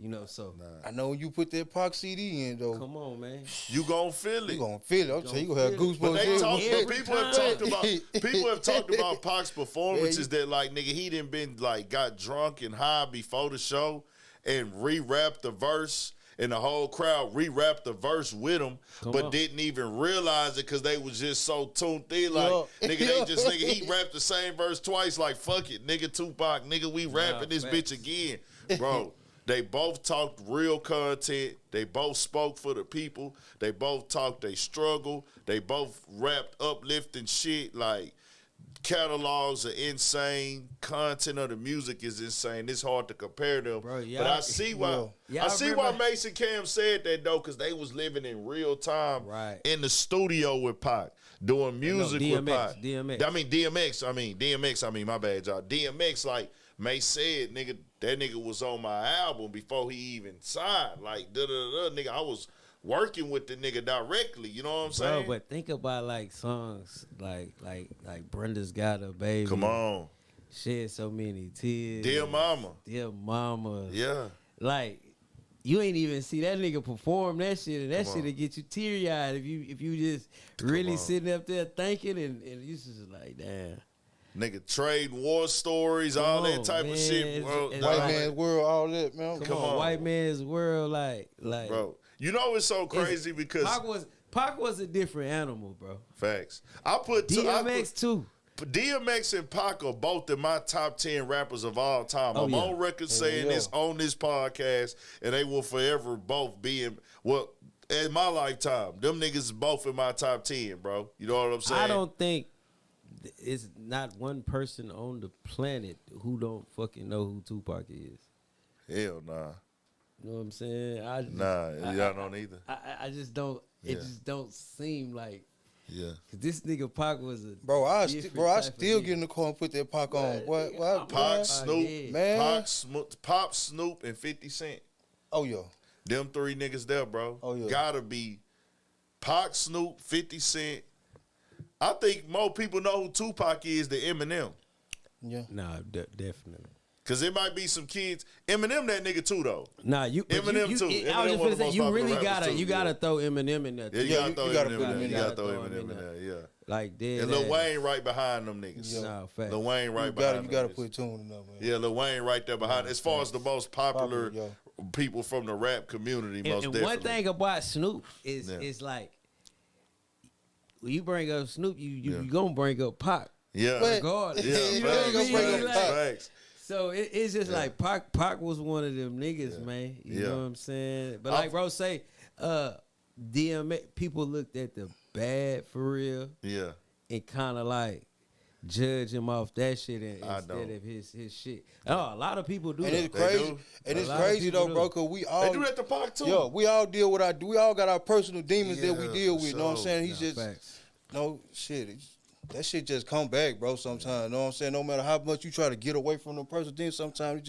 You know, so I know when you put that Pac CD in though. Come on, man. You gonna feel it. You gonna feel it. I'm telling you, gonna have goosebumps. But people have talked about Pac's performances that like nigga he done been like got drunk and high before the show and re-rapped the verse and the whole crowd re-rapped the verse with him, didn't even realize it because they was just so tuned in. Like nigga, he rapped the same verse twice. Like fuck it, nigga, Tupac, nigga, we rapping this bitch again, bro. They both talked real content. They both spoke for the people. They both talked they struggle. They both rapped uplifting shit. Like, catalogs are insane. Content of the music is insane. It's hard to compare them. Bro, but I see why why Mason Cam said that, though, because they was living in real time in the studio with Pac, doing music with Pac. DMX, my bad, y'all. DMX, like, May said, nigga, that nigga was on my album before he even signed. Like, nigga, I was working with the nigga directly. You know what I'm saying? Bro, but think about like songs like Brenda's Got a Baby. Come on. Shed So Many Tears. Dear Mama. Dear Mama. Yeah. Like, you ain't even see that nigga perform that shit, and that shit'll get you teary-eyed if you just really sitting up there thinking and you just like, damn. Nigga, trade war stories, all that type of shit, bro. White man's world, all that, man. Come on, white man's world, like, bro. You know it's so crazy because Pac was a different animal, bro. Facts. I put DMX too. DMX and Pac are both in my top 10 rappers of all time. I'm on record saying this on this podcast, and they will forever both be in. Well, in my lifetime. Them niggas is both in my top 10, bro. You know what I'm saying? I don't think it's not one person on the planet who don't fucking know who Tupac is. Hell nah. You know what I'm saying? Y'all don't either. I just don't. It Yeah. just don't seem like. Yeah. Cause this nigga Pac was a I different still type get in the car and put that Pac on. What? Pac, Snoop, yeah. Man. Pop, Snoop, and 50 Cent. Oh yeah. Them three niggas there, bro. Oh, yeah. Gotta be Pac, Snoop, 50 Cent. I think more people know who Tupac is than Eminem. Yeah. Nah, definitely. Cause it might be some kids. Eminem that nigga too though. Nah, Eminem too. I was just Eminem one gonna of the say most you popular really rappers, you too, gotta yeah. throw Eminem in there. Yeah, you gotta throw you gotta Eminem put in him there. in You there. gotta throw Eminem in there. Yeah. Like dead. And Lil ass. Wayne right behind them niggas. Yeah. Nah, fact. Lil Wayne right You behind them gotta niggas. put tune in there, man. Yeah, Lil Wayne right there behind. As far as the most popular Popular, people from the rap community, most And definitely. one thing about Snoop is Yeah. is like when you bring up Snoop, you Yeah. gonna bring up Pac. Yeah. Regardless. Yeah, You know what I facts, mean? facts, Like, facts. so it's just Yeah. like Pac was one of them niggas, man. You Yeah. know what I'm saying? But like bro say, DMX, people looked at the bad for real Yeah. and kind of like judge him off that shit I instead don't. of his shit. Oh, a lot of people do And that. it's crazy. do. And A it's lot of crazy people though, do. bro, cause we all They do that to Pac too. Yo, we all deal with we all got our personal demons that we Yeah, deal with. for You know what I'm sure. saying? He's just Facts. no shit. That shit just come back, bro. Sometimes, you know what I'm saying? No matter how much you try to get away from the person, then sometimes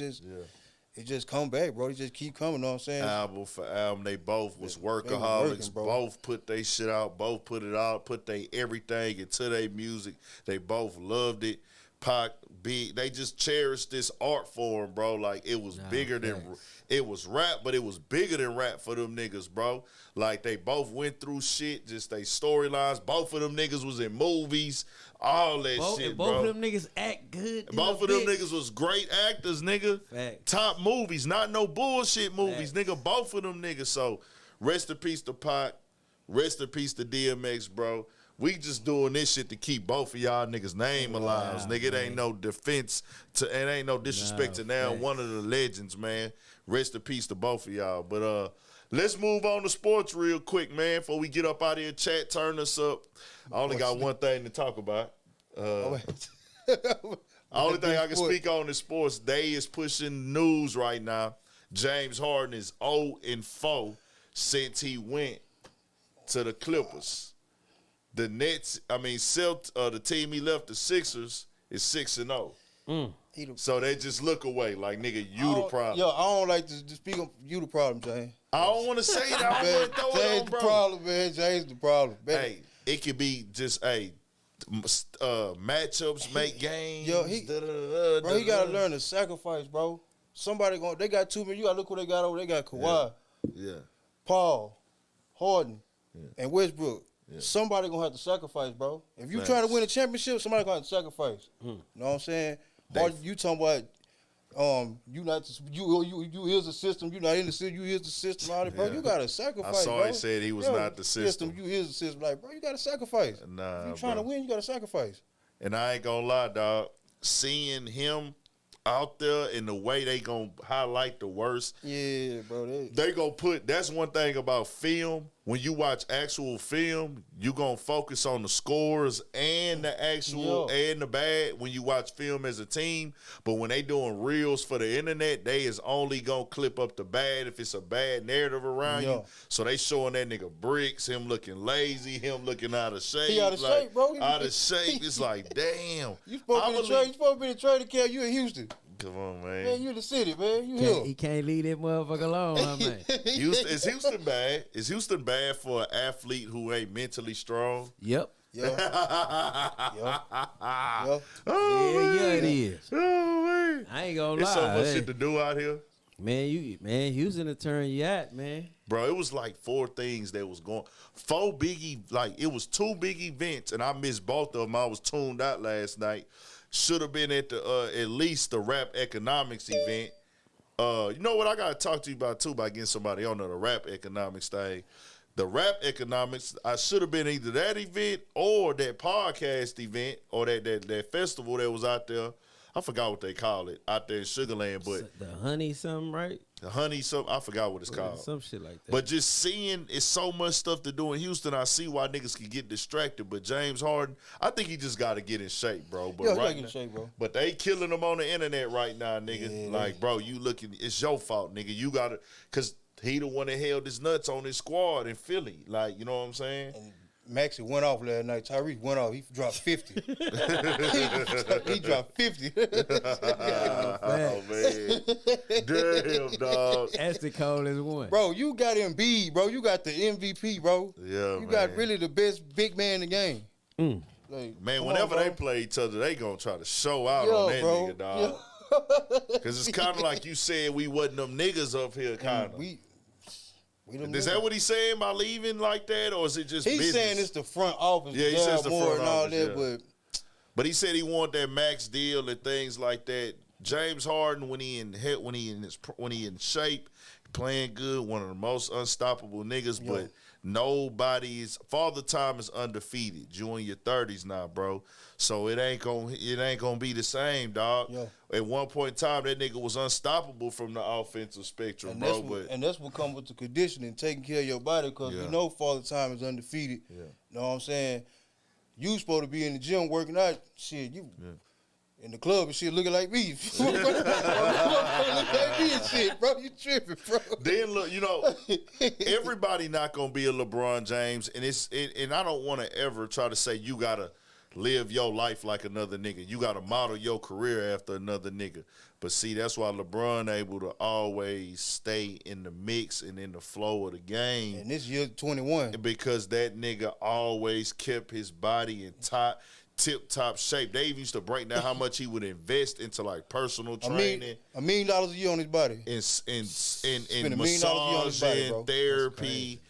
it just come back, bro. It just keep coming. You know what I'm saying? Album for album, they both was They was workaholics. working, bro. Both put their shit out. Both put it out. Put their everything into their music. They both loved it. Pac, big. They just cherished this art form, bro. Like it was bigger than it was rap, but it was bigger than rap for them niggas, bro. Like they both went through shit, just they storylines. Both of them niggas was in movies, all that shit, both bro. of them niggas act good. Both of them niggas was great actors, nigga. Fact. Top movies, not no bullshit movies, nigga. Both of them niggas. So rest in peace to Pac. Rest in peace to DMX, bro. We just doing this shit to keep both of y'all niggas' name alive, nigga. It ain't no defense to, it ain't no disrespect to now one of the legends, man. Rest in peace to both of y'all. But let's move on to sports real quick, man. Before we get up out of here, chat, turn us up. I only got one thing to talk about. Only thing I can speak on is sports. They is pushing news right now. James Harden is 0-4 since he went to the Clippers. The Nets, the team he left, the Sixers, is 6-0. So they just look away like, nigga, you the problem. Yo, I don't like to speak on you the problem, James. I don't want to say that. I want to throw James it on, the bro. problem, man. James the problem. Man. Hey, it could be just, matchups make games. Yo, he gotta learn to sacrifice, bro. They got too many. You gotta look what they got over. They got Kawhi, Paul, Harden, and Westbrook. Yeah. Somebody gonna have to sacrifice, bro. If you trying to win a championship, somebody gonna have to sacrifice. You know what I'm saying? Harden, you talking about you is the system. You not in the system. You is the system. All that, bro. You gotta sacrifice. I saw bro. he said he was not the system. You is the system. Like, bro, you gotta sacrifice. Nah, if you trying to win, you gotta sacrifice. And I ain't gonna lie, dog. Seeing him out there and the way they gonna highlight the worst. Yeah, bro. They gonna put. That's one thing about film. When you watch actual film, you gonna focus on the scores and the actual and the bad when you watch film as a team. But when they doing reels for the internet, they is only gonna clip up the bad if it's a bad narrative around you. So they showing that nigga bricks, him looking lazy, him looking out of shape. He out of shape, bro. Out of shape. It's like, damn. You supposed to be the trading camp. You in Houston. Come on, man. Man, you in the city, man. You here. He can't leave that motherfucker alone, huh, man. Is Houston bad? Is Houston bad for an athlete who ain't mentally strong? Yep. Yeah. Yeah, it is. Oh, man. I ain't gonna lie. There's so much shit to do out here. Man, Houston to turn you out, man. Bro, it was like 4 things that was going. 4 big, it was 2 big events, and I missed both of them. I was tuned out last night. Should have been at the at least the rap economics event. You know what I gotta talk to you about too, by getting somebody on the rap economics thing. The rap economics, I should have been either that event or that podcast event or that festival that was out there. I forgot what they call it out there in Sugarland, but the honey something, right? Honey, I forgot what it's called. Some shit like that. But just seeing, it's so much stuff to do in Houston. I see why niggas can get distracted. But James Harden, I think he just got to get in shape, bro. But Yeah, right get in shape, bro. But they killing him on the internet right now, nigga. Yeah. Like, bro, you looking, it's your fault, nigga. You got to, because he the one that held his nuts on his squad in Philly. Like, you know what I'm saying? And Maxie went off last night. Tyrese went off. He dropped 50. he dropped 50. Oh, man. Damn, dog. That's the coldest one. Bro, you got Embiid, bro. You got the MVP, bro. Yeah, You man. got really the best big man in the game. Like, Man, come whenever on, they bro. play each other, they gonna try to show out Yo, on that bro. nigga, dog. Because it's kind of like you said we wasn't them niggas up here, kind of. We them Is niggas. that what he's saying by leaving like that, or is it just He's business? saying it's the front office. Yeah, he says the more front and all office, that, yeah. But he said he want that max deal and things like that. James Harden, when he in shape, playing good, one of the most unstoppable niggas. Yo. But nobody's Father Time is undefeated. You in your 30s now, bro. So it ain't gonna be the same, dog. Yo. At one point in time, that nigga was unstoppable from the offensive spectrum, And bro. that's what comes with the conditioning, taking care of your body, because Yeah. you know Father Time is undefeated. Yeah. You know what I'm saying? You supposed to be in the gym working out. Shit, you in the club and shit looking like me. Looking like me and shit, bro. You tripping, bro. Then look, you know, everybody not gonna be a LeBron James, and and I don't want to ever try to say you gotta live your life like another nigga. You gotta model your career after another nigga. But see, that's why LeBron able to always stay in the mix and in the flow of the game. And this year 21. Because that nigga always kept his body in tip-top shape. They even used to break down how much he would invest into like personal training. $1 million a year on his body. In Spend $1 million a year on his massaging, body, bro. therapy,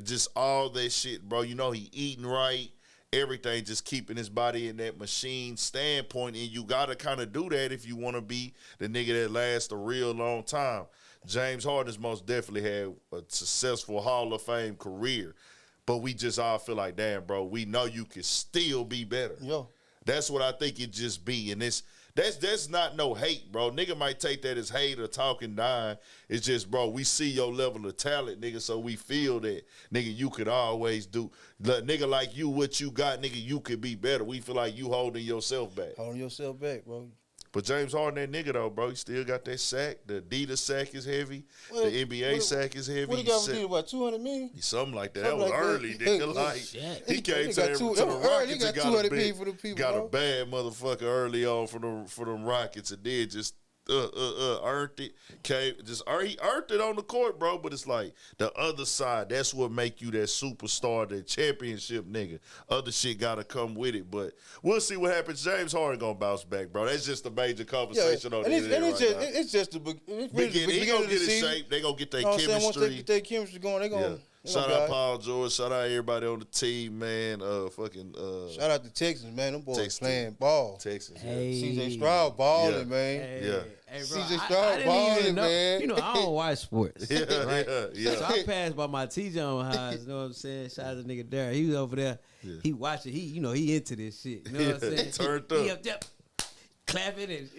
just all that shit, bro. You know he eating right, everything, just keeping his body in that machine standpoint, and you gotta kind of do that if you want to be the nigga that lasts a real long time. James Harden has most definitely had a successful Hall of Fame career, but we just all feel like, damn, bro, we know you can still be better. Yo. That's what I think it just be. And that's not no hate, bro. Nigga might take that as hate or talking down. It's just, bro, we see your level of talent, nigga, so we feel that, nigga, you could always do. Nigga like you, what you got, nigga, you could be better. We feel like you holding yourself back. Holding yourself back, bro. But James Harden, that nigga, though, bro, he still got that sack. The Adidas sack is heavy. The NBA sack is heavy. What he got for Adidas, about 200 million? Something like that. Something that was like early, that. nigga. Like, he came to the Rockets he got and got 200 a million for the people, got bro. a bad motherfucker early on for them Rockets, and then just earned it. He earned it on the court, bro. But it's like the other side. That's what make you that superstar, that championship nigga. Other shit gotta come with it. But we'll see what happens. James Harden gonna bounce back, bro. That's just a major conversation on the internet right now. It's just the beginning. He gonna of the get in season. shape. They gonna get their You know what I'm saying? chemistry. Once they get their chemistry going, they gonna. Shout out Paul George. Shout out everybody on the team, man. Shout out to Texans, man. Them boys Texas playing ball. Texas. Hey. CJ Stroud balling, man. Yeah. Hey, bro, CJ I Stroud didn't balling, even know. man. You know, I don't watch sports. Yeah, right? yeah. So I passed by my T-John highs, you know what I'm saying? Shout out to nigga Darren. He was over there. Yeah. He watching. He into this shit. You know what I'm saying? Turned He up. there clapping and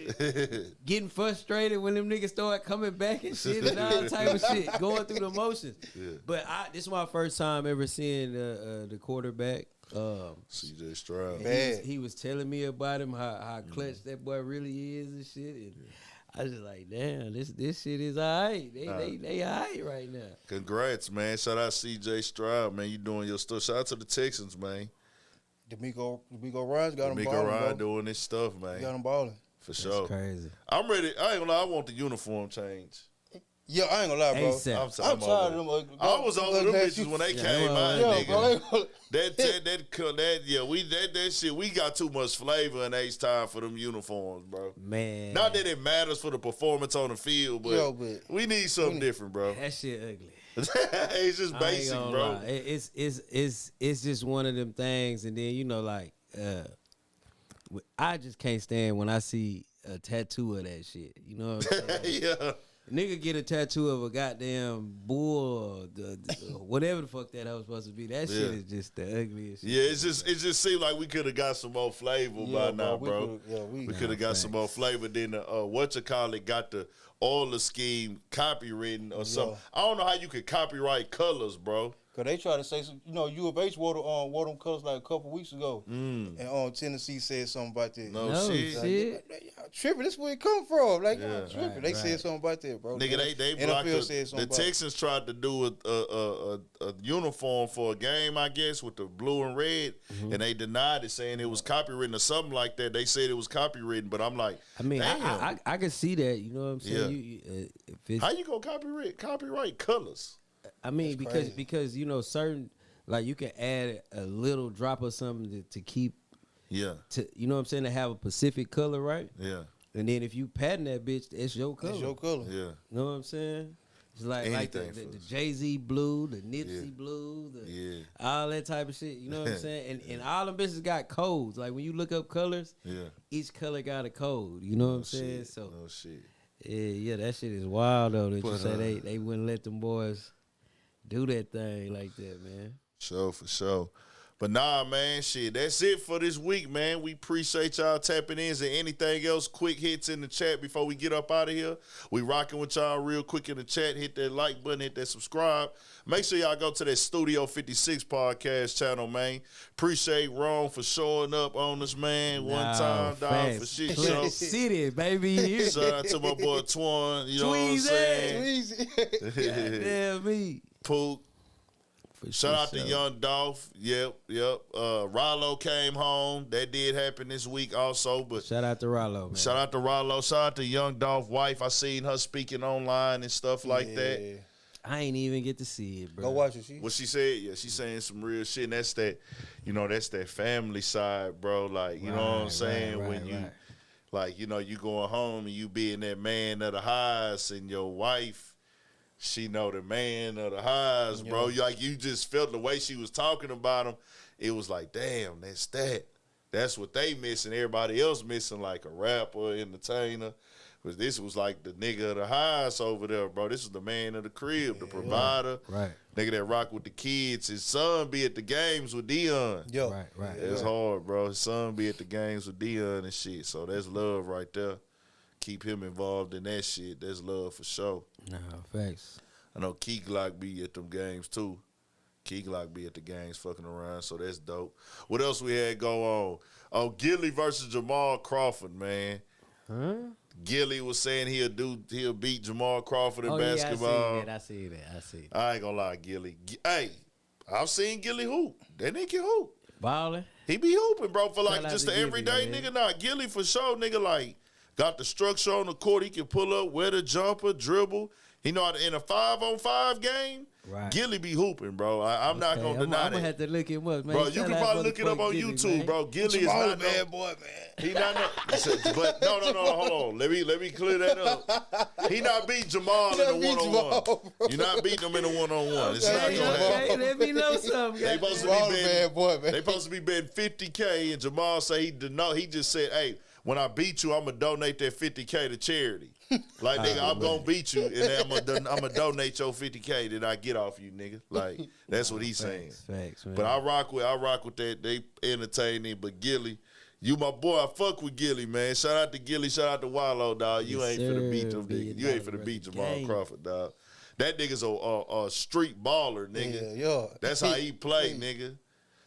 getting frustrated when them niggas start coming back and shit and all type of shit, going through the motions. Yeah. But this is my first time ever seeing the quarterback. CJ Stroud. He was telling me about him, how clutch that boy really is and shit. And I was just like, damn, this shit is all right. They all right right now. Congrats, man. Shout out CJ Stroud, man. You doing your stuff. Shout out to the Texans, man. D'Amico Ryan's got him D'Amico balling, Ryan bro. doing this stuff, man. He got him balling. For sure. Crazy. I'm ready. I ain't gonna lie. I want the uniform change. Yeah, I ain't gonna lie, bro. ASAP. I'm tired of them. I was over them bitches when they came out, Yeah, nigga. bro. That shit, we got too much flavor in H-time for them uniforms, bro. Man. Not that it matters for the performance on the field, but, we need something different, bro. That shit ugly. It's just basic, bro. Lie. It's just one of them things, and then, you know, like, I just can't stand when I see a tattoo of that shit. You know what I'm saying? Yeah. Nigga get a tattoo of a goddamn bull or whatever the fuck that was supposed to be. That shit is just the ugliest shit. Yeah, it just seemed like we could have got some more flavor by now, bro. We could have got some more flavor. Then whatchamacallit got the oil scheme copywritten or something. I don't know how you could copyright colors, bro. Cause they try to say, U of H wore them colors like a couple weeks ago, and Tennessee said something about that. No shit. Y'all tripping. This where it come from. Like y'all tripping. They said something about that, bro. Nigga, they blocked the Texans tried to do a uniform for a game, I guess, with the blue and red, and they denied it, saying it was copywritten or something like that. They said it was copywritten, but I'm like, I mean, damn. I can see that. You know what I'm saying? Yeah. How you gonna copyright colors? I mean, because certain, like, you can add a little drop of something to keep. Yeah. To, you know what I'm saying, to have a specific color, right? Yeah. And then if you patent that bitch, it's your color. It's your color. Yeah. You know what I'm saying? It's like the Jay-Z blue, the Nipsey blue, all that type of shit. You know what I'm saying? And all them bitches got codes. Like, when you look up colors, each color got a code. You know what I'm saying? So, no shit. Yeah, that shit is wild, though, that you say they wouldn't let them boys do that thing like that, man. For sure. But nah, man, shit, that's it for this week, man. We appreciate y'all tapping in. Is there anything else, quick hits in the chat before we get up out of here? We rocking with y'all real quick in the chat. Hit that like button, hit that subscribe. Make sure y'all go to that Studio 56 podcast channel, man. Appreciate Ron for showing up on us, man. One time, dog, for shit show. City, baby. Shout out to my boy Twan, you know what I'm saying? Damn me. Pook. Shout out to Young Dolph. Yep. Rollo came home. That did happen this week also. But shout out to Rollo, man. Shout out to Rollo. Shout out to Young Dolph wife. I seen her speaking online and stuff like that. I ain't even get to see it, bro. Go watch it. What she said? Yeah, she's saying some real shit. And that's that, that's that family side, bro. Like, you know what I'm saying? When you, like, you going home and you being that man of the highs and your wife, she know the man of the highs, bro. Like, you just felt the way she was talking about him. It was like, damn, that's that. That's what they missing. Everybody else missing, like a rapper, entertainer. But this was like the nigga of the highs over there, bro. This is the man of the crib, the provider. Right. Nigga that rock with the kids. His son be at the games with Dee-1. Right. It's hard, bro. His son be at the games with Dee-1 and shit. So that's love right there. Keep him involved in that shit. That's love for sure. No, facts. I know Key Glock be at them games too. Key Glock be at the games fucking around, so that's dope. What else we had go on? Oh, Gilly versus Jamal Crawford, man. Huh? Gilly was saying he'll beat Jamal Crawford in basketball. I see that. I ain't gonna lie, Gilly. Hey, I've seen Gilly hoop. That nigga can hoop. Ballin'. He be hooping, bro, for like Shout just out the to everyday Gilly, man. nigga. Nah, Gilly for sure, nigga, like, got the structure on the court. He can pull up, wear the jumper, dribble. He know how to, in a 5-on-5 game, Gilly be hooping, bro. I'm not going to deny that. I'm going to have to look him up, man. Bro, you can probably look it up on Gilly, YouTube, man. bro. Gilly is not bad boy, man. He not but no, hold on. Let me clear that up. He not beat Jamal in a one-on-one. You not beating him in a one-on-one. It's not going to happen. Hey, let me know something. They supposed to be betting $50K, and Jamal say he just said, hey, when I beat you, I'm going to donate that $50K to charity. Like, nigga, I'm going to beat you, and then I'm going to donate your $50K that I get off you, nigga. Like, that's what he's saying. Facts, man. But I rock with that. They entertaining. But Gilly, you my boy. I fuck with Gilly, man. Shout out to Gilly. Shout out to Wallow, dog. You ain't finna beat them niggas. You ain't finna beat Jamal Crawford, dog. That nigga's a street baller, nigga. Yeah. That's how he play, nigga.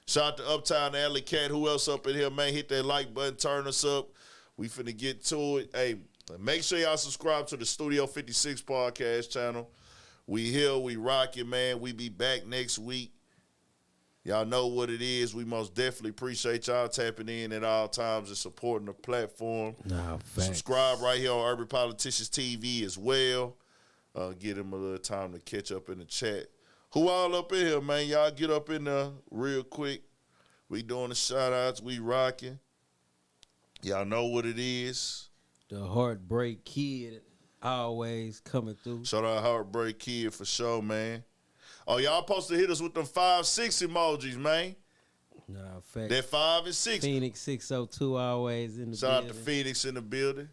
Shout out to Uptown Alley Cat. Who else up in here, man? Hit that like button. Turn us up. We finna get to it. Hey, make sure y'all subscribe to the Studio 56 podcast channel. We here, we rocking, man. We be back next week. Y'all know what it is. We most definitely appreciate y'all tapping in at all times and supporting the platform. Nah, facts. Subscribe right here on Urban Politicians TV as well. Give them a little time to catch up in the chat. Who all up in here, man? Y'all get up in there real quick. We doing the shout-outs. We rocking. Y'all know what it is. The Heartbreak Kid always coming through. Shout out Heartbreak Kid for sure, man. Oh, y'all supposed to hit us with them 5-6 emojis, man. Nah, facts. That 5 and 6. Phoenix 602 always in the Shout building. out to Phoenix in the building.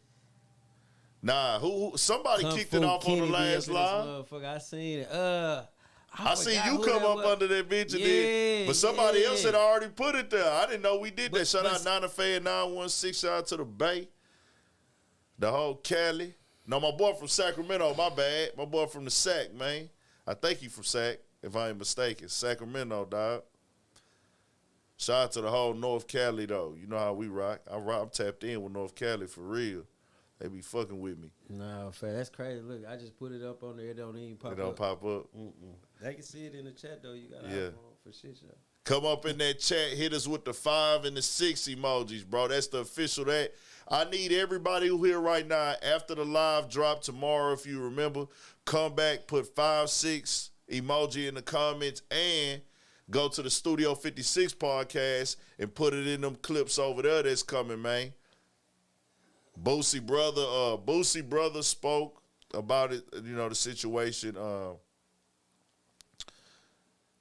Nah, somebody Kung kicked Fu it off on the Kenny be last up in this live. motherfucker. I seen it. I see forgot you who come that up was. under that bitch and then, but somebody else had already put it there. I didn't know we did that. Shout out Nana Faye 916. Shout out to the Bay, the whole Cali. No, my boy from Sacramento. My bad. My boy from the Sac, man. I think he from Sac, if I ain't mistaken. Sacramento, dog. Shout out to the whole North Cali though. You know how we rock. I'm tapped in with North Cali for real. They be fucking with me. Nah, fair. That's crazy. Look, I just put it up on there. It don't even pop up. It don't pop up. They can see it in the chat though. You got Yeah. iPhone for shit, y'all. Come up in that chat, hit us with the 5 and the 6 emojis, bro. That's the official that. I need everybody who here right now, after the live drop tomorrow, if you remember, come back, put 5, 6 emoji in the comments, and go to the Studio 56 podcast and put it in them clips over there that's coming, man. Boosie brother spoke about it, you know, the situation.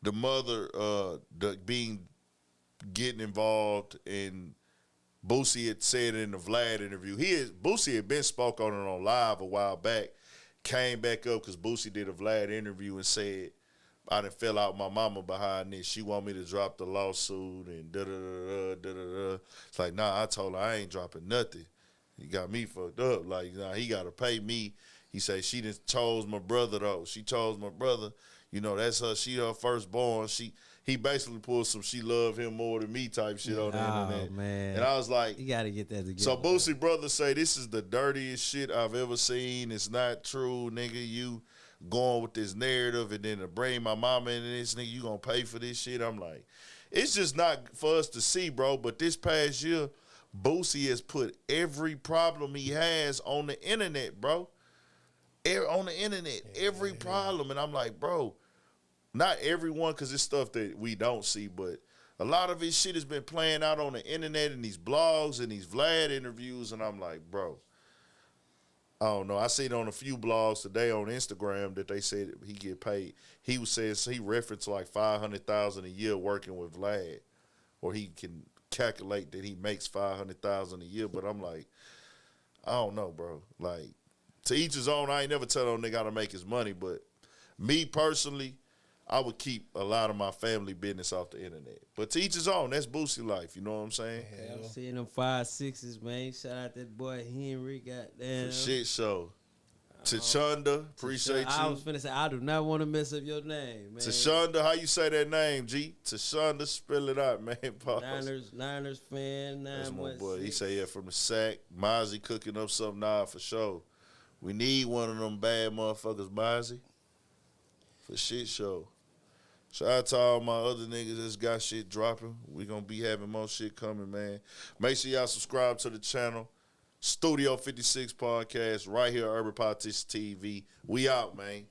The mother getting involved, and Boosie had said in the Vlad interview. Boosie had been spoke on it on live a while back, came back up because Boosie did a Vlad interview and said, I done fell out my mama behind this. She want me to drop the lawsuit and da-da-da-da. It's like, nah, I told her I ain't dropping nothing. He got me fucked up. Like, nah, he got to pay me. He said, she just chose my brother, though. She chose my brother. You know, that's her. She her firstborn. He basically pulled some she love him more than me type shit on the internet. Man. And I was like, you got to get that together. So Boosie brother say, this is the dirtiest shit I've ever seen. It's not true, nigga. You going with this narrative and then to bring my mama into this, nigga, you gonna pay for this shit? I'm like, it's just not for us to see, bro. But this past year, Boosie has put every problem he has on the internet, bro. On the internet, every problem. And I'm like, bro, not everyone, because it's stuff that we don't see, but a lot of his shit has been playing out on the internet and these blogs and these Vlad interviews. And I'm like, bro, I don't know. I seen on a few blogs today on Instagram that they said he get paid. He was saying he referenced like $500,000 a year working with Vlad, or he can calculate that he makes $500,000 a year. But I'm like, I don't know, bro. Like, to each his own. I ain't never tell no nigga how to make his money, but me personally, I would keep a lot of my family business off the internet. But to each his own. That's Boosie life. You know what I'm saying? Yeah, I'm seeing them 5, 6s, man. Shout out that boy Henry. Goddamn. For shit show. Tashonda, appreciate you. I was finna say, I do not want to mess up your name, man. Tashonda, how you say that name, G? Tashonda, spell it out, man. Pause. Niners fan, That's my boy. He say, yeah, from the sack. Mozzie cooking up something now for sure. We need one of them bad motherfuckers, Mozzie. For shit show. Shout out to all my other niggas that's got shit dropping. We gonna be having more shit coming, man. Make sure y'all subscribe to the channel. Studio 56 podcast right here, Urban Politics TV. We out, man.